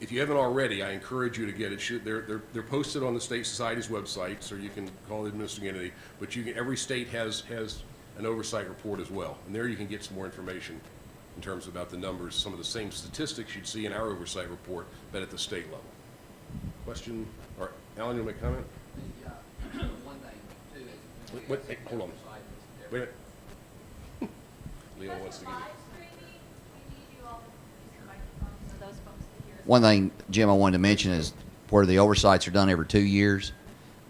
if you haven't already, I encourage you to get it. They're posted on the State Society's website, so you can call the administering entity, but every state has an oversight report as well, and there you can get some more information in terms about the numbers, some of the same statistics you'd see in our oversight report, but at the state level. Question, or Alan, you want to make a comment? One thing, too, is... Wait, hey, hold on. Wait a minute. Leo wants to give you. One thing, Jim, I wanted to mention is where the oversights are done every 2 years,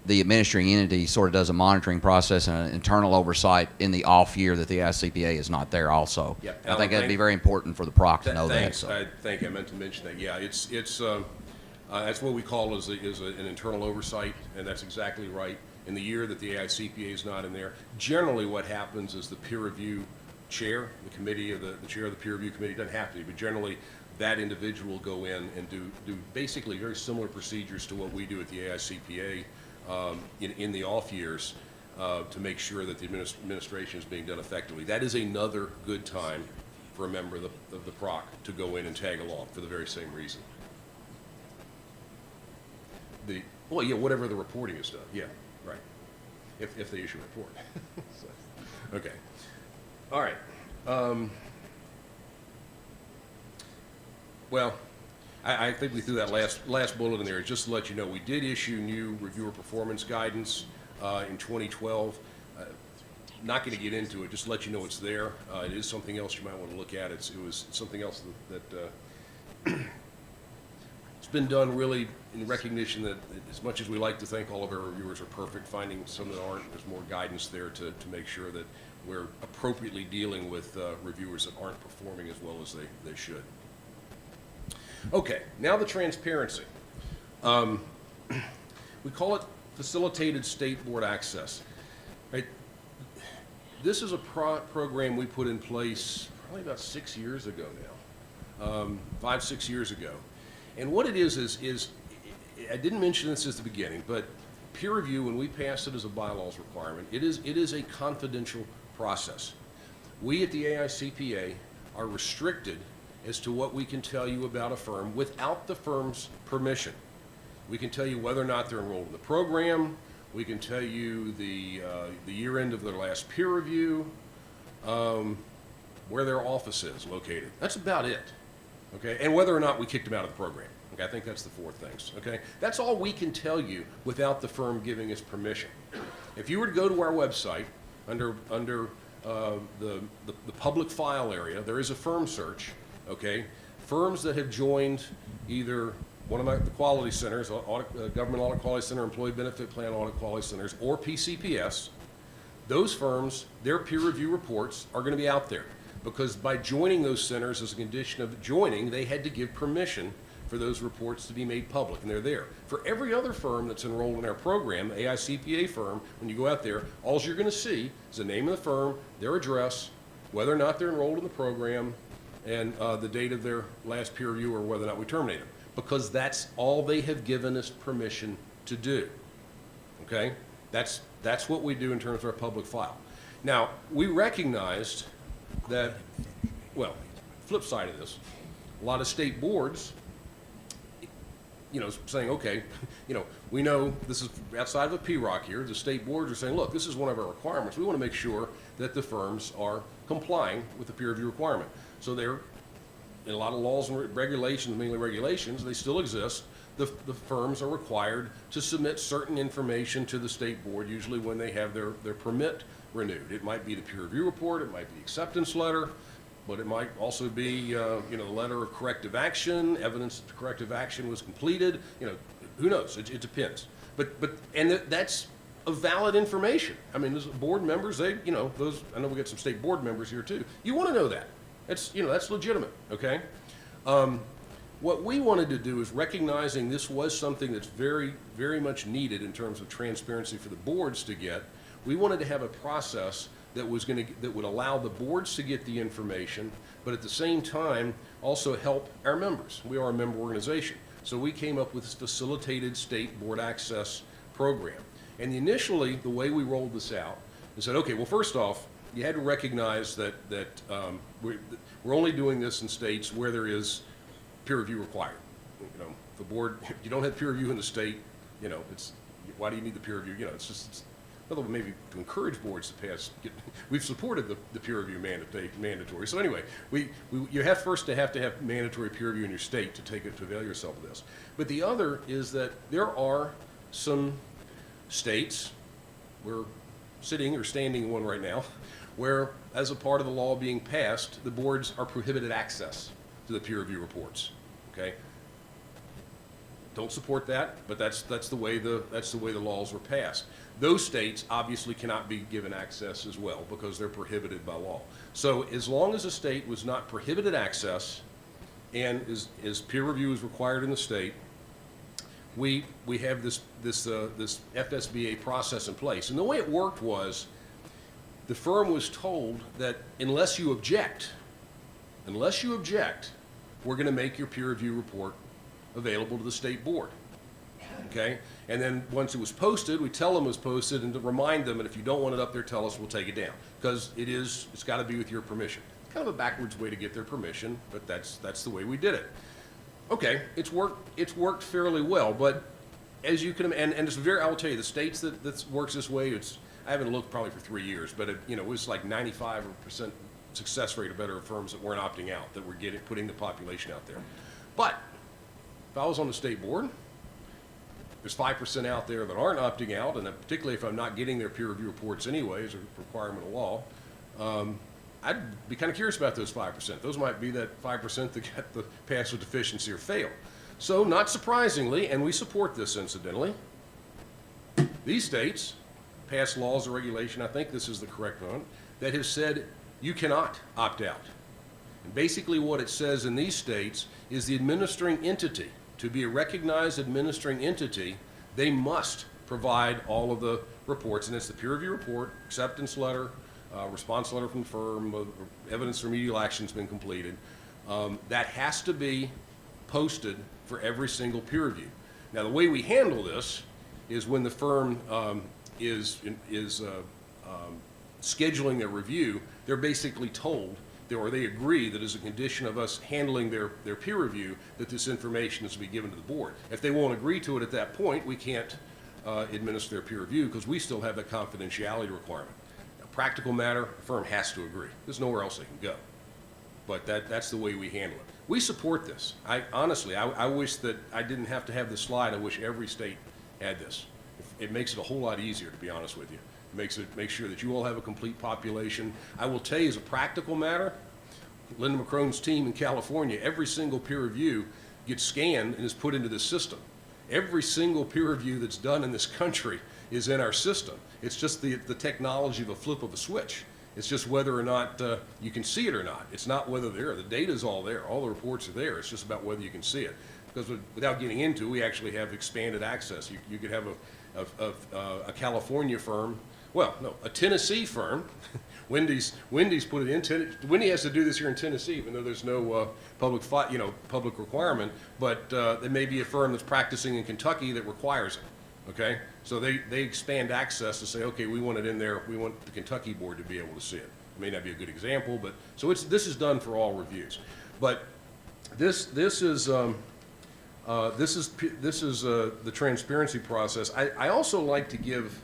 the administering entity sort of does a monitoring process and an internal oversight in the off year that the ICPA is not there also. Yep. I think that'd be very important for the PROC to know that. Thanks. So. I think I meant to mention that. Yeah, it's That's what we call an internal oversight, and that's exactly right. In the year that the AICPA is not in there, generally what happens is the peer review chair, the committee, of the chair of the peer review committee, doesn't have to be, but generally that individual will go in and do basically very similar procedures to what we do at the AICPA in the off years to make sure that the administration is being done effectively. That is another good time for a member of the PROC to go in and tag along for the very same reason. Well, yeah, whatever the reporting is done, yeah, right, if they issue a report. So, okay, all right. Well, I think we threw that last bullet in there just to let you know we did issue new reviewer performance guidance in 2012. Not going to get into it, just to let you know it's there. It is something else you might want to look at. It was something else that it's been done really in recognition that as much as we like to think all of our reviewers are perfect, finding some that aren't, there's more guidance there to make sure that we're appropriately dealing with reviewers that aren't performing as well as they should. Okay, now the transparency. We call it facilitated state board access. Right? This is a program we put in place probably about 6 years ago now, 5, 6 years ago. And what it is I didn't mention this at the beginning, but peer review, when we passed it as a bylaws requirement, it is a confidential process. We at the AICPA are restricted as to what we can tell you about a firm without the firm's permission. We can tell you whether or not they're enrolled in the program. We can tell you the year end of their last peer review, where their office is located. That's about it, okay? And whether or not we kicked them out of the program. Okay, I think that's the 4 things, okay? That's all we can tell you without the firm giving us permission. If you were to go to our website, under the public file area, there is a firm search, okay? Firms that have joined either one of the quality centers, Government Audit Quality Center, Employee Benefit Plan Audit Quality Centers, or PCPS, those firms, their peer review reports are going to be out there. Because by joining those centers as a condition of joining, they had to give permission for those reports to be made public, and they're there. For every other firm that's enrolled in our program, AICPA firm, when you go out there, all you're going to see is the name of the firm, their address, whether or not they're enrolled in the program, and the date of their last peer review or whether or not we terminate them. Because that's all they have given us permission to do. Okay? That's what we do in terms of our public file. Now, we recognized that, well, flip side of this, a lot of state boards, saying, okay, we know this is outside of a PROC here. The state boards are saying, look, this is one of our requirements. We want to make sure that the firms are complying with the peer review requirement. So they're, in a lot of laws and regulations, mainly regulations, they still exist. The firms are required to submit certain information to the state board, usually when they have their permit renewed. It might be the peer review report, it might be acceptance letter, but it might also be, the letter of corrective action, evidence that the corrective action was completed. Who knows? It depends. And that's a valid information. I mean, those board members, I know we got some state board members here too. You want to know that. That's legitimate, okay? What we wanted to do is recognizing this was something that's very, very much needed in terms of transparency for the boards to get. We wanted to have a process that would allow the boards to get the information, but at the same time also help our members. We are a member organization. So we came up with this facilitated state board access program. And initially, the way we rolled this out is that, okay, well, first off, you had to recognize that we're only doing this in states where there is peer review required. The board, if you don't have peer review in the state, why do you need the peer review? It's maybe to encourage boards to pass. We've supported the peer review mandatory. So anyway, you have to have mandatory peer review in your state to avail yourself of this. But the other is that there are some states, we're sitting or standing in one right now, where as a part of the law being passed, the boards are prohibited access to the peer review reports. Okay. Don't support that, but that's the way the laws were passed. Those states obviously cannot be given access as well because they're prohibited by law. So as long as a state was not prohibited access and is peer review is required in the state, we have this FSBA process in place. And the way it worked was, the firm was told that unless you object, we're going to make your peer review report available to the state board. Okay? And then once it was posted, we tell them it was posted and to remind them, and if you don't want it up there, tell us, we'll take it down. Because it's got to be with your permission. Kind of a backwards way to get their permission, but that's the way we did it. Okay, it's worked fairly well, but as you can, and it's very, I will tell you, the states that works this way, I haven't looked probably for 3 years, but it was like 95% success rate or better of firms that weren't opting out, that were putting the population out there. But if I was on the state board, there's 5% out there that aren't opting out, and particularly if I'm not getting their peer review reports anyway as a requirement of law, I'd be kind of curious about those 5%. Those might be that 5% that got the pass with deficiency or fail. So not surprisingly, and we support this incidentally, these states pass laws or regulation, I think this is the correct one, that have said you cannot opt out. And basically what it says in these states is the administering entity, to be a recognized administering entity, they must provide all of the reports, and it's the peer review report, acceptance letter, response letter from the firm, evidence remedial action's been completed. That has to be posted for every single peer review. Now, the way we handle this is when the firm is scheduling their review, they're basically told, or they agree that as a condition of us handling their peer review, that this information is to be given to the board. If they won't agree to it at that point, we can't administer their peer review because we still have that confidentiality requirement. Now, practical matter, a firm has to agree. There's nowhere else they can go. But that's the way we handle it. We support this. Honestly, I wish that I didn't have to have this slide. I wish every state had this. It makes it a whole lot easier, to be honest with you. It makes sure that you all have a complete population. I will tell you, as a practical matter, Linda McCrone's team in California, every single peer review gets scanned and is put into this system. Every single peer review that's done in this country is in our system. It's just the technology of a flip of a switch. It's just whether or not you can see it or not. It's not whether they're there. The data's all there. All the reports are there. It's just about whether you can see it. Because without getting into it, we actually have expanded access. You could have a California firm, well, no, a Tennessee firm. Wendy's put it in Tennessee. Wendy has to do this here in Tennessee, even though there's no public requirement. But there may be a firm that's practicing in Kentucky that requires it. Okay, so they expand access to say, okay, we want it in there. We want the Kentucky board to be able to see it. It may not be a good example, but so this is done for all reviews. But this is the transparency process. I also like to give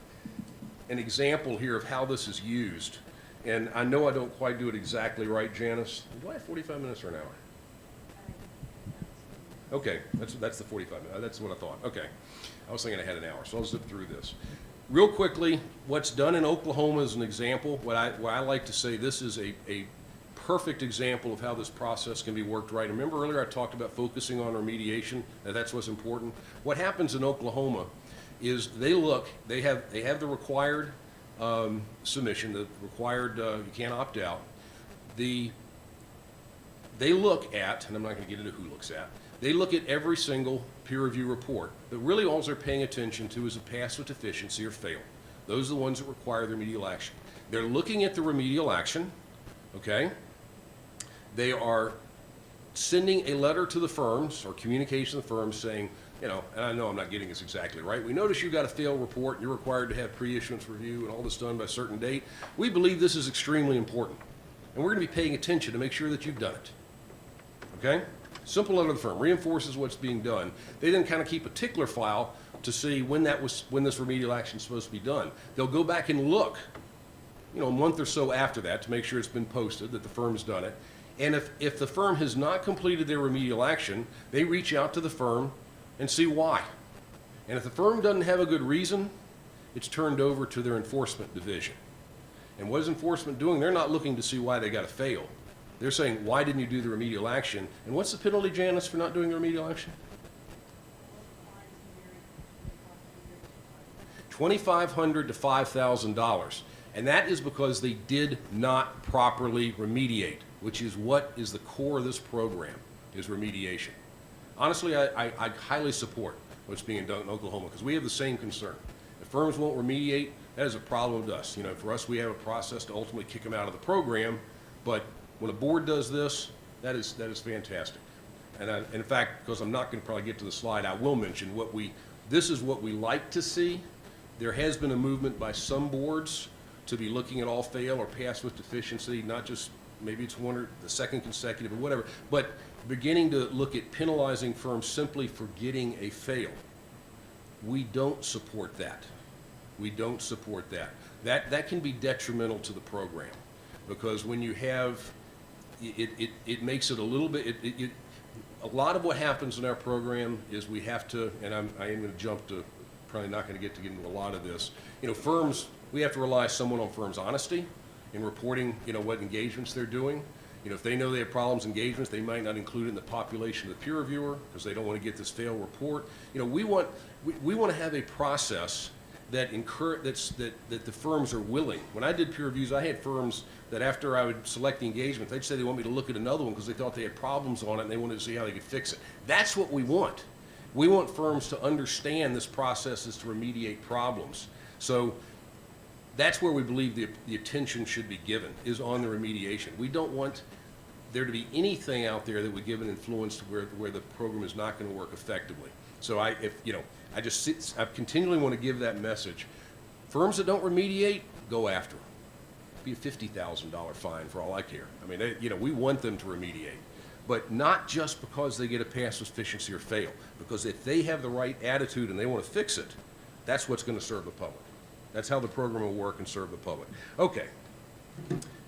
an example here of how this is used. And I know I don't quite do it exactly right, Janice. Do I have 45 minutes or an hour? Okay, that's the 45 minutes. That's what I thought. Okay. I was thinking I had an hour, so I'll zip through this. Real quickly, what's done in Oklahoma is an example. What I like to say, this is a perfect example of how this process can be worked right. Remember earlier I talked about focusing on remediation, that's what's important. What happens in Oklahoma is they have the required submission, the required, you can't opt out. They look at, and I'm not going to get into who looks at, they look at every single peer review report, but really all they're paying attention to is a pass with deficiency or fail. Those are the ones that require the remedial action. They're looking at the remedial action, okay? They are sending a letter to the firms or communication to the firms saying, and I know I'm not getting this exactly right. We notice you got a fail report, you're required to have pre-issuance review and all this done by a certain date. We believe this is extremely important, and we're going to be paying attention to make sure that you've done it, okay? Simple letter to the firm, reinforces what's being done. They then kind of keep a tickler file to see when this remedial action is supposed to be done. They'll go back and look, a month or so after that to make sure it's been posted, that the firm's done it. And if the firm has not completed their remedial action, they reach out to the firm and see why. And if the firm doesn't have a good reason, it's turned over to their enforcement division. And what is enforcement doing? They're not looking to see why they got a fail. They're saying, why didn't you do the remedial action? And what's the penalty, Janice, for not doing the remedial action? $2,500 to $5,000. And that is because they did not properly remediate, which is what is the core of this program, is remediation. Honestly, I highly support. what's being done in Oklahoma, because we have the same concern. If firms won't remediate, that is a problem with us. You know, for us, we have a process to ultimately kick them out of the program, but when a board does this, that is fantastic. And in fact, because I'm not going to probably get to the slide, I will mention this is what we like to see. There has been a movement by some boards to be looking at all fail or pass with deficiency, not just maybe it's one or the second consecutive or whatever, but beginning to look at penalizing firms simply for getting a fail. We don't support that. We don't support that. That can be detrimental to the program, because when you have, it makes it a little bit, a lot of what happens in our program is we have to, and I am going to jump to, probably not going to get into a lot of this. You know, firms, we have to rely somewhat on firms' honesty in reporting, you know, what engagements they're doing. You know, if they know they have problems engagements, they might not include it in the population of the peer reviewer because they don't want to get this fail report. You know, we want to have a process that that the firms are willing. When I did peer reviews, I had firms that after I would select the engagement, they'd say they want me to look at another one because they thought they had problems on it and they wanted to see how they could fix it. That's what we want. We want firms to understand this process is to remediate problems. So that's where we believe the attention should be given, is on the remediation. We don't want there to be anything out there that would give an influence to where the program is not going to work effectively. So I continually want to give that message. Firms that don't remediate, go after them. Be a $50,000 fine for all I care. I mean, we want them to remediate, but not just because they get a pass with deficiency or fail, because if they have the right attitude and they want to fix it, that's what's going to serve the public. That's how the program will work and serve the public. Okay,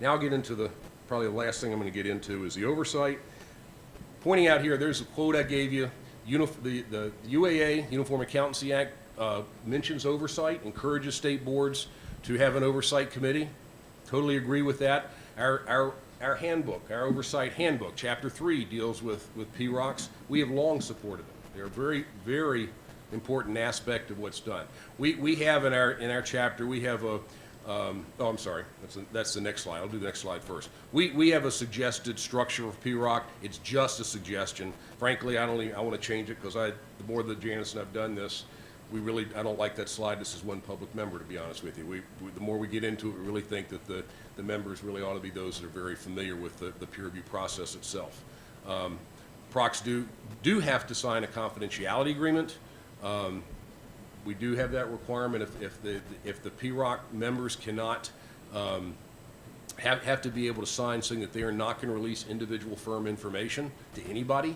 now I'll get into probably the last thing I'm going to get into is the oversight. Pointing out here, there's a quote I gave you. The UAA, Uniform Accountancy Act, mentions oversight, encourages state boards to have an oversight committee. Totally agree with that. Our handbook, our oversight handbook, Chapter 3 deals with PROCs. We have long supported them. They're a very, very important aspect of what's done. We have in our chapter, we have a, I'm sorry, that's the next slide. I'll do the next slide first. We have a suggested structure of PROC. It's just a suggestion. Frankly, I want to change it because the more that Janice and I've done this, I don't like that slide. This is one public member, to be honest with you. The more we get into it, we really think that the members really ought to be those that are very familiar with the peer review process itself. PROCs do have to sign a confidentiality agreement. We do have that requirement if the PROC members cannot have to be able to sign saying that they are not going to release individual firm information to anybody.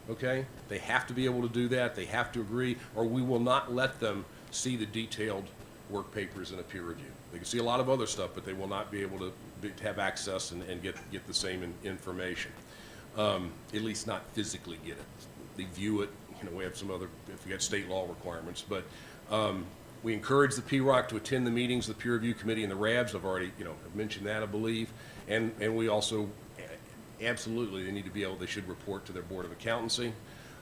Okay, they have to be able to do that. They have to agree, or we will not let them see the detailed work papers in a peer review. They can see a lot of other stuff, but they will not be able to have access and get the same information. At least not physically get it. They view it. You know, we have some other, if we got state law requirements, but we encourage the PROC to attend the meetings of the peer review committee and the RABs. I've already, I've mentioned that, I believe, and we also absolutely they should report to their board of accountancy.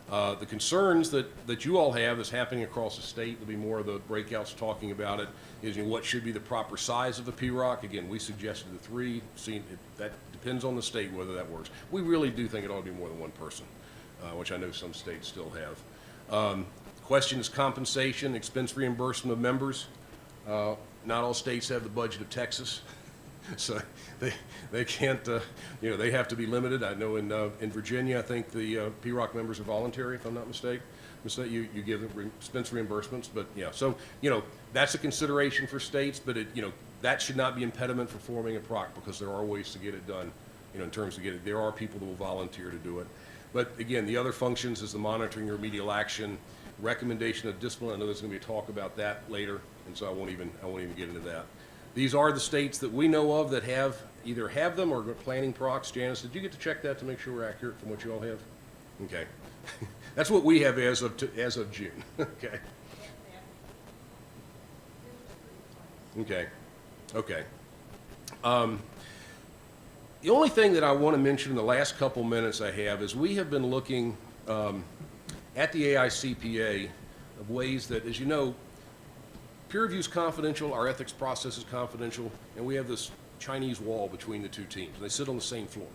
The concerns that you all have is happening across the state. There'll be more of the breakouts talking about it. Is what should be the proper size of the PROC. Again, we suggested the 3. That depends on the state whether that works. We really do think it ought to be more than one person, which I know some states still have. Question is compensation, expense reimbursement of members. Not all states have the budget of Texas, so they can't. They have to be limited. I know in Virginia, I think the PROC members are voluntary, if I'm not mistaken. You give them expense reimbursements, but yeah. So that's a consideration for states, but that should not be impediment for forming a PROC because there are ways to get it done. In terms of there are people that will volunteer to do it. But again, the other functions is the monitoring remedial action, recommendation of discipline. I know there's going to be a talk about that later, and so I won't even get into that. These are the states that we know of that either have them or are planning PROCs. Janice, did you get to check that to make sure we're accurate from what you all have? Okay, that's what we have as of June. Okay. Okay. The only thing that I want to mention in the last couple minutes I have is we have been looking at the AICPA of ways that, as you know, peer review is confidential, our ethics process is confidential, and we have this Chinese wall between the two teams. They sit on the same floor,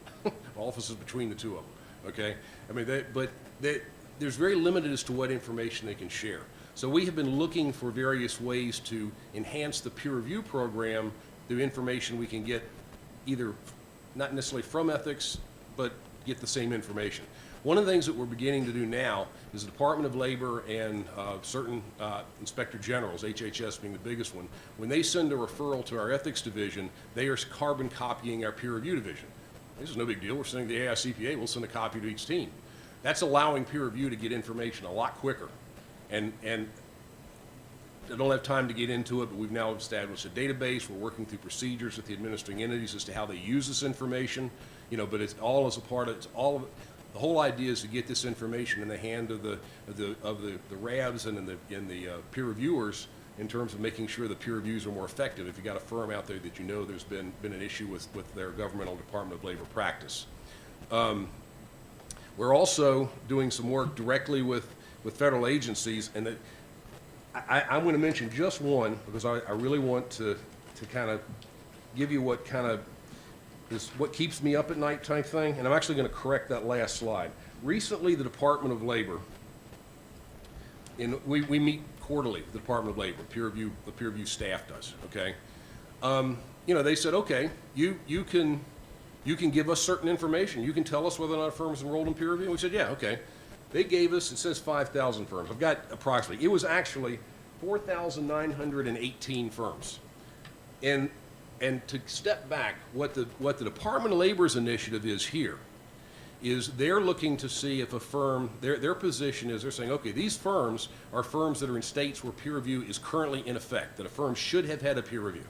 offices between the two of them. Okay, I mean, there's very limited as to what information they can share. So we have been looking for various ways to enhance the peer review program through information we can get either not necessarily from ethics, but get the same information. One of the things that we're beginning to do now is the Department of Labor and certain inspector generals, HHS being the biggest one, when they send a referral to our ethics division, they are carbon copying our peer review division. This is no big deal. We're sending the AICPA, we'll send a copy to each team. That's allowing peer review to get information a lot quicker. And I don't have time to get into it, but we've now established a database. We're working through procedures with the administering entities as to how they use this information. But it's all as a part of the whole idea is to get this information in the hand of the RABs and the peer reviewers in terms of making sure the peer reviews are more effective. If you got a firm out there that there's been an issue with their governmental Department of Labor practice. We're also doing some work directly with federal agencies, and I'm going to mention just one because I really want to kind of give you what kind of is what keeps me up at night type thing, and I'm actually going to correct that last slide. Recently, the Department of Labor, we meet quarterly, the Department of Labor, the peer review staff does, okay? They said, okay, you can give us certain information. You can tell us whether or not a firm is enrolled in peer review. We said, yeah, okay. They gave us, it says 5,000 firms. I've got approximately, it was actually 4,918 firms. And to step back, what the Department of Labor's initiative is here is they're looking to see if a firm, their position is they're saying, okay, these firms are firms that are in states where peer review is currently in effect, that a firm should have had a peer review.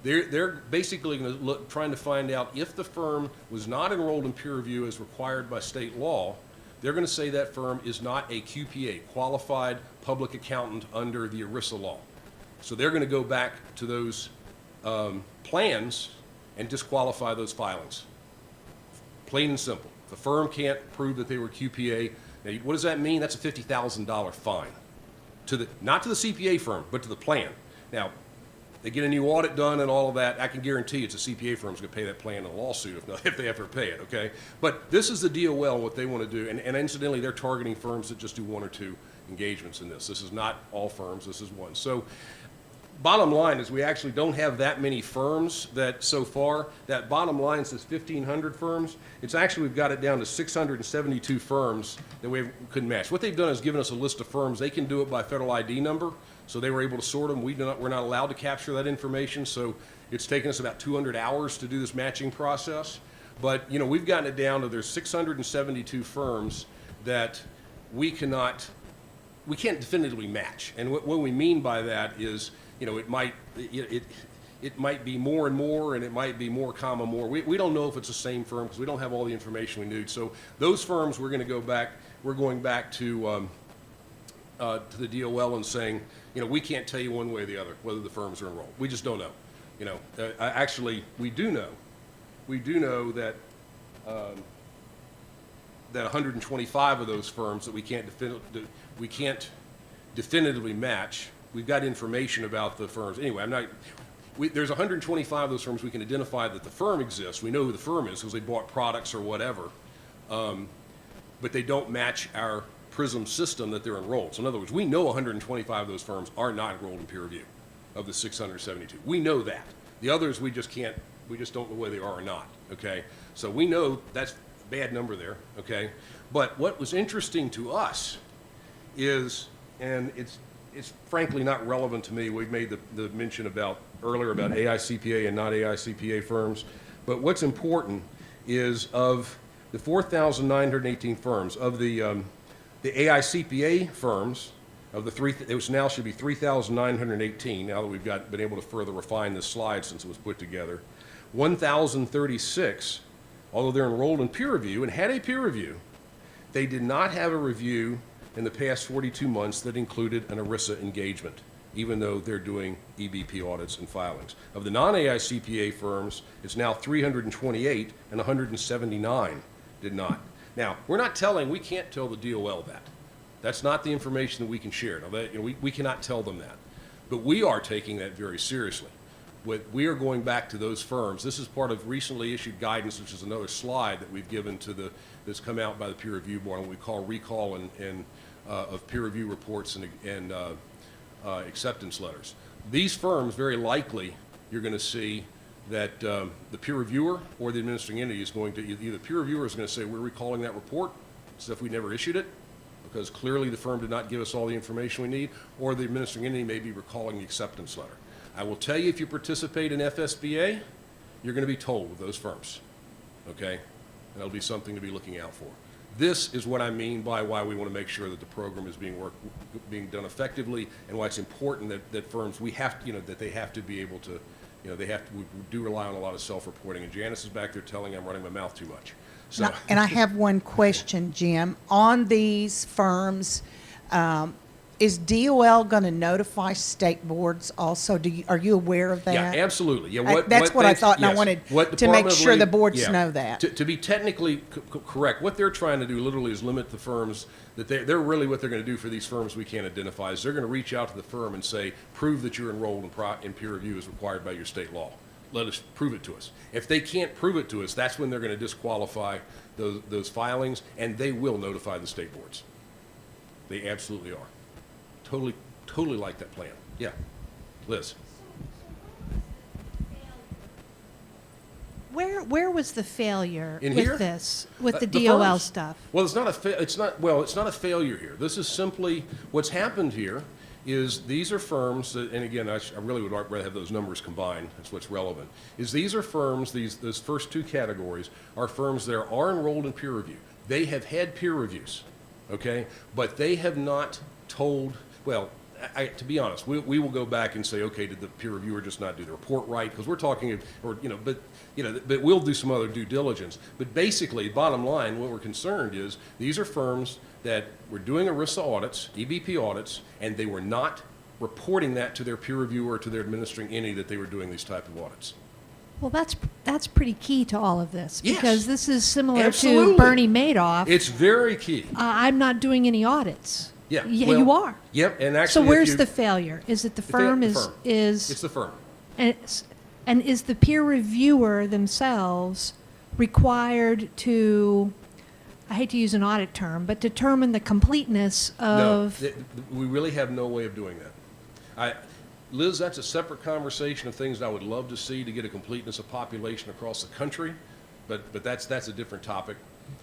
They're basically going to look, trying to find out if the firm was not enrolled in peer review as required by state law. They're going to say that firm is not a QPA, qualified public accountant under the ERISA law. So they're going to go back to those plans and disqualify those filings. Plain and simple. If a firm can't prove that they were QPA, now what does that mean? That's a $50,000 fine. Not to the CPA firm, but to the plan. Now, they get a new audit done and all of that, I can guarantee you it's a CPA firm's going to pay that plan in a lawsuit if they ever pay it, okay? But this is the DOL, what they want to do, and incidentally, they're targeting firms that just do one or two engagements in this. This is not all firms, this is one. So bottom line is we actually don't have that many firms that so far, that bottom line says 1,500 firms. It's actually, we've got it down to 672 firms that we couldn't match. What they've done is given us a list of firms. They can do it by federal ID number. So they were able to sort them. We're not allowed to capture that information, so it's taken us about 200 hours to do this matching process. But we've gotten it down to there's 672 firms that we can't definitively match. And what we mean by that is, it might be more and more, and it might be more comma more. We don't know if it's the same firm because we don't have all the information we need. So those firms we're going back to the DOL and saying, we can't tell you one way or the other whether the firms are enrolled. We just don't know. Actually, we do know. We do know that that 125 of those firms that we can't definitively match. We've got information about the firms. Anyway, there's 125 of those firms we can identify that the firm exists. We know who the firm is because they bought products or whatever, but they don't match our PRISM system that they're enrolled. So in other words, we know 125 of those firms are not enrolled in peer review of the 672. We know that. The others we just don't know whether they are or not, okay? So we know that's a bad number there, okay? But what was interesting to us is, and it's frankly not relevant to me, we made the mention earlier about AICPA and not AICPA firms, but what's important is of the 4,918 firms, of the AICPA firms, of it now should be 3,918, now that we've been able to further refine this slide since it was put together. 1,036, although they're enrolled in peer review and had a peer review, they did not have a review in the past 42 months that included an ERISA engagement, even though they're doing EBP audits and filings. Of the non-AICPA firms, it's now 328 and 179 did not. Now, we can't tell the DOL that. That's not the information that we can share. Now, we cannot tell them that. But we are taking that very seriously. We are going back to those firms. This is part of recently issued guidance, which is another slide that we've given to that's come out by the peer review board, what we call recall of peer review reports and acceptance letters. These firms, very likely, you're going to see that the peer reviewer or the administering entity is going to, either the peer reviewer is going to say, we're recalling that report, as if we never issued it, because clearly the firm did not give us all the information we need, or the administering entity may be recalling the acceptance letter. I will tell you, if you participate in FSBA, you're going to be told with those firms, okay? That'll be something to be looking out for. This is what I mean by why we want to make sure that the program is being done effectively, and why it's important that firms, that they have to be able to, we do rely on a lot of self-reporting, and Janice is back there telling I'm running my mouth too much. So, And I have one question, Jim. On these firms, is DOL going to notify state boards also? Are you aware of that? yeah, absolutely. Yeah, That's what I thought, and I yes. wanted What to make Department of sure the Labor- boards yeah. know that. To be technically correct, what they're trying to do literally is limit the firms, that they're really what they're going to do for these firms we can't identify is they're going to reach out to the firm and say, prove that you're enrolled in peer review as required by your state law. Let us prove it to us. If they can't prove it to us, that's when they're going to disqualify those filings, and they will notify the state boards. They absolutely are. Totally like that plan. Yeah. Liz? Where was the failure In with here? this, with the The DOL firms. stuff? Well, it's not a failure here. This is simply, what's happened here is these are firms that, and again, I really would rather have those numbers combined. That's what's relevant. Is these are firms, those first two categories are firms that are enrolled in peer review. They have had peer reviews, okay? But they have not told, well, to be honest, we will go back and say, okay, did the peer reviewer just not do the report right? Because we're talking, but we'll do some other due diligence. But basically, bottom line, what we're concerned is these are firms that were doing ERISA audits, EBP audits, and they were not reporting that to their peer reviewer or to their administering entity that they were doing these type of audits. Well, that's pretty key to all of this, Yes. because this is similar Absolutely. to Bernie Madoff. It's very key. I'm not doing any audits. Yeah. Yeah, well, you are. Yep, and So actually, where's the failure? Is it the firm the is firm. is It's the firm. and is the peer reviewer themselves required to, I hate to use an audit term, but determine the completeness of No, we really have no way of doing that. Liz, that's a separate conversation of things I would love to see to get a completeness of population across the country, but that's a different topic.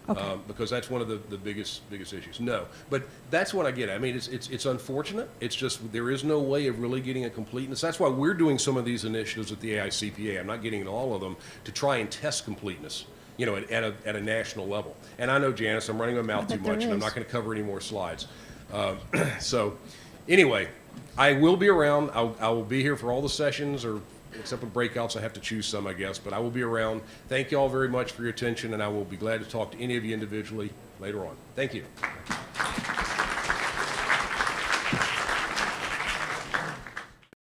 Okay. Because that's one of the biggest issues. No, but that's what I get at. I mean, it's unfortunate. It's just there is no way of really getting a completeness. That's why we're doing some of these initiatives at the AICPA. I'm not getting into all of them to try and test completeness, at a national level. And I know, Janice, I'm running my mouth too bet there much, and I'm is. not going to cover any more slides. So, anyway, I will be around. I will be here for all the sessions, or except with breakouts, I have to choose some, I guess, but I will be around. Thank you all very much for your attention, and I will be glad to talk to any of you individually later on. Thank you.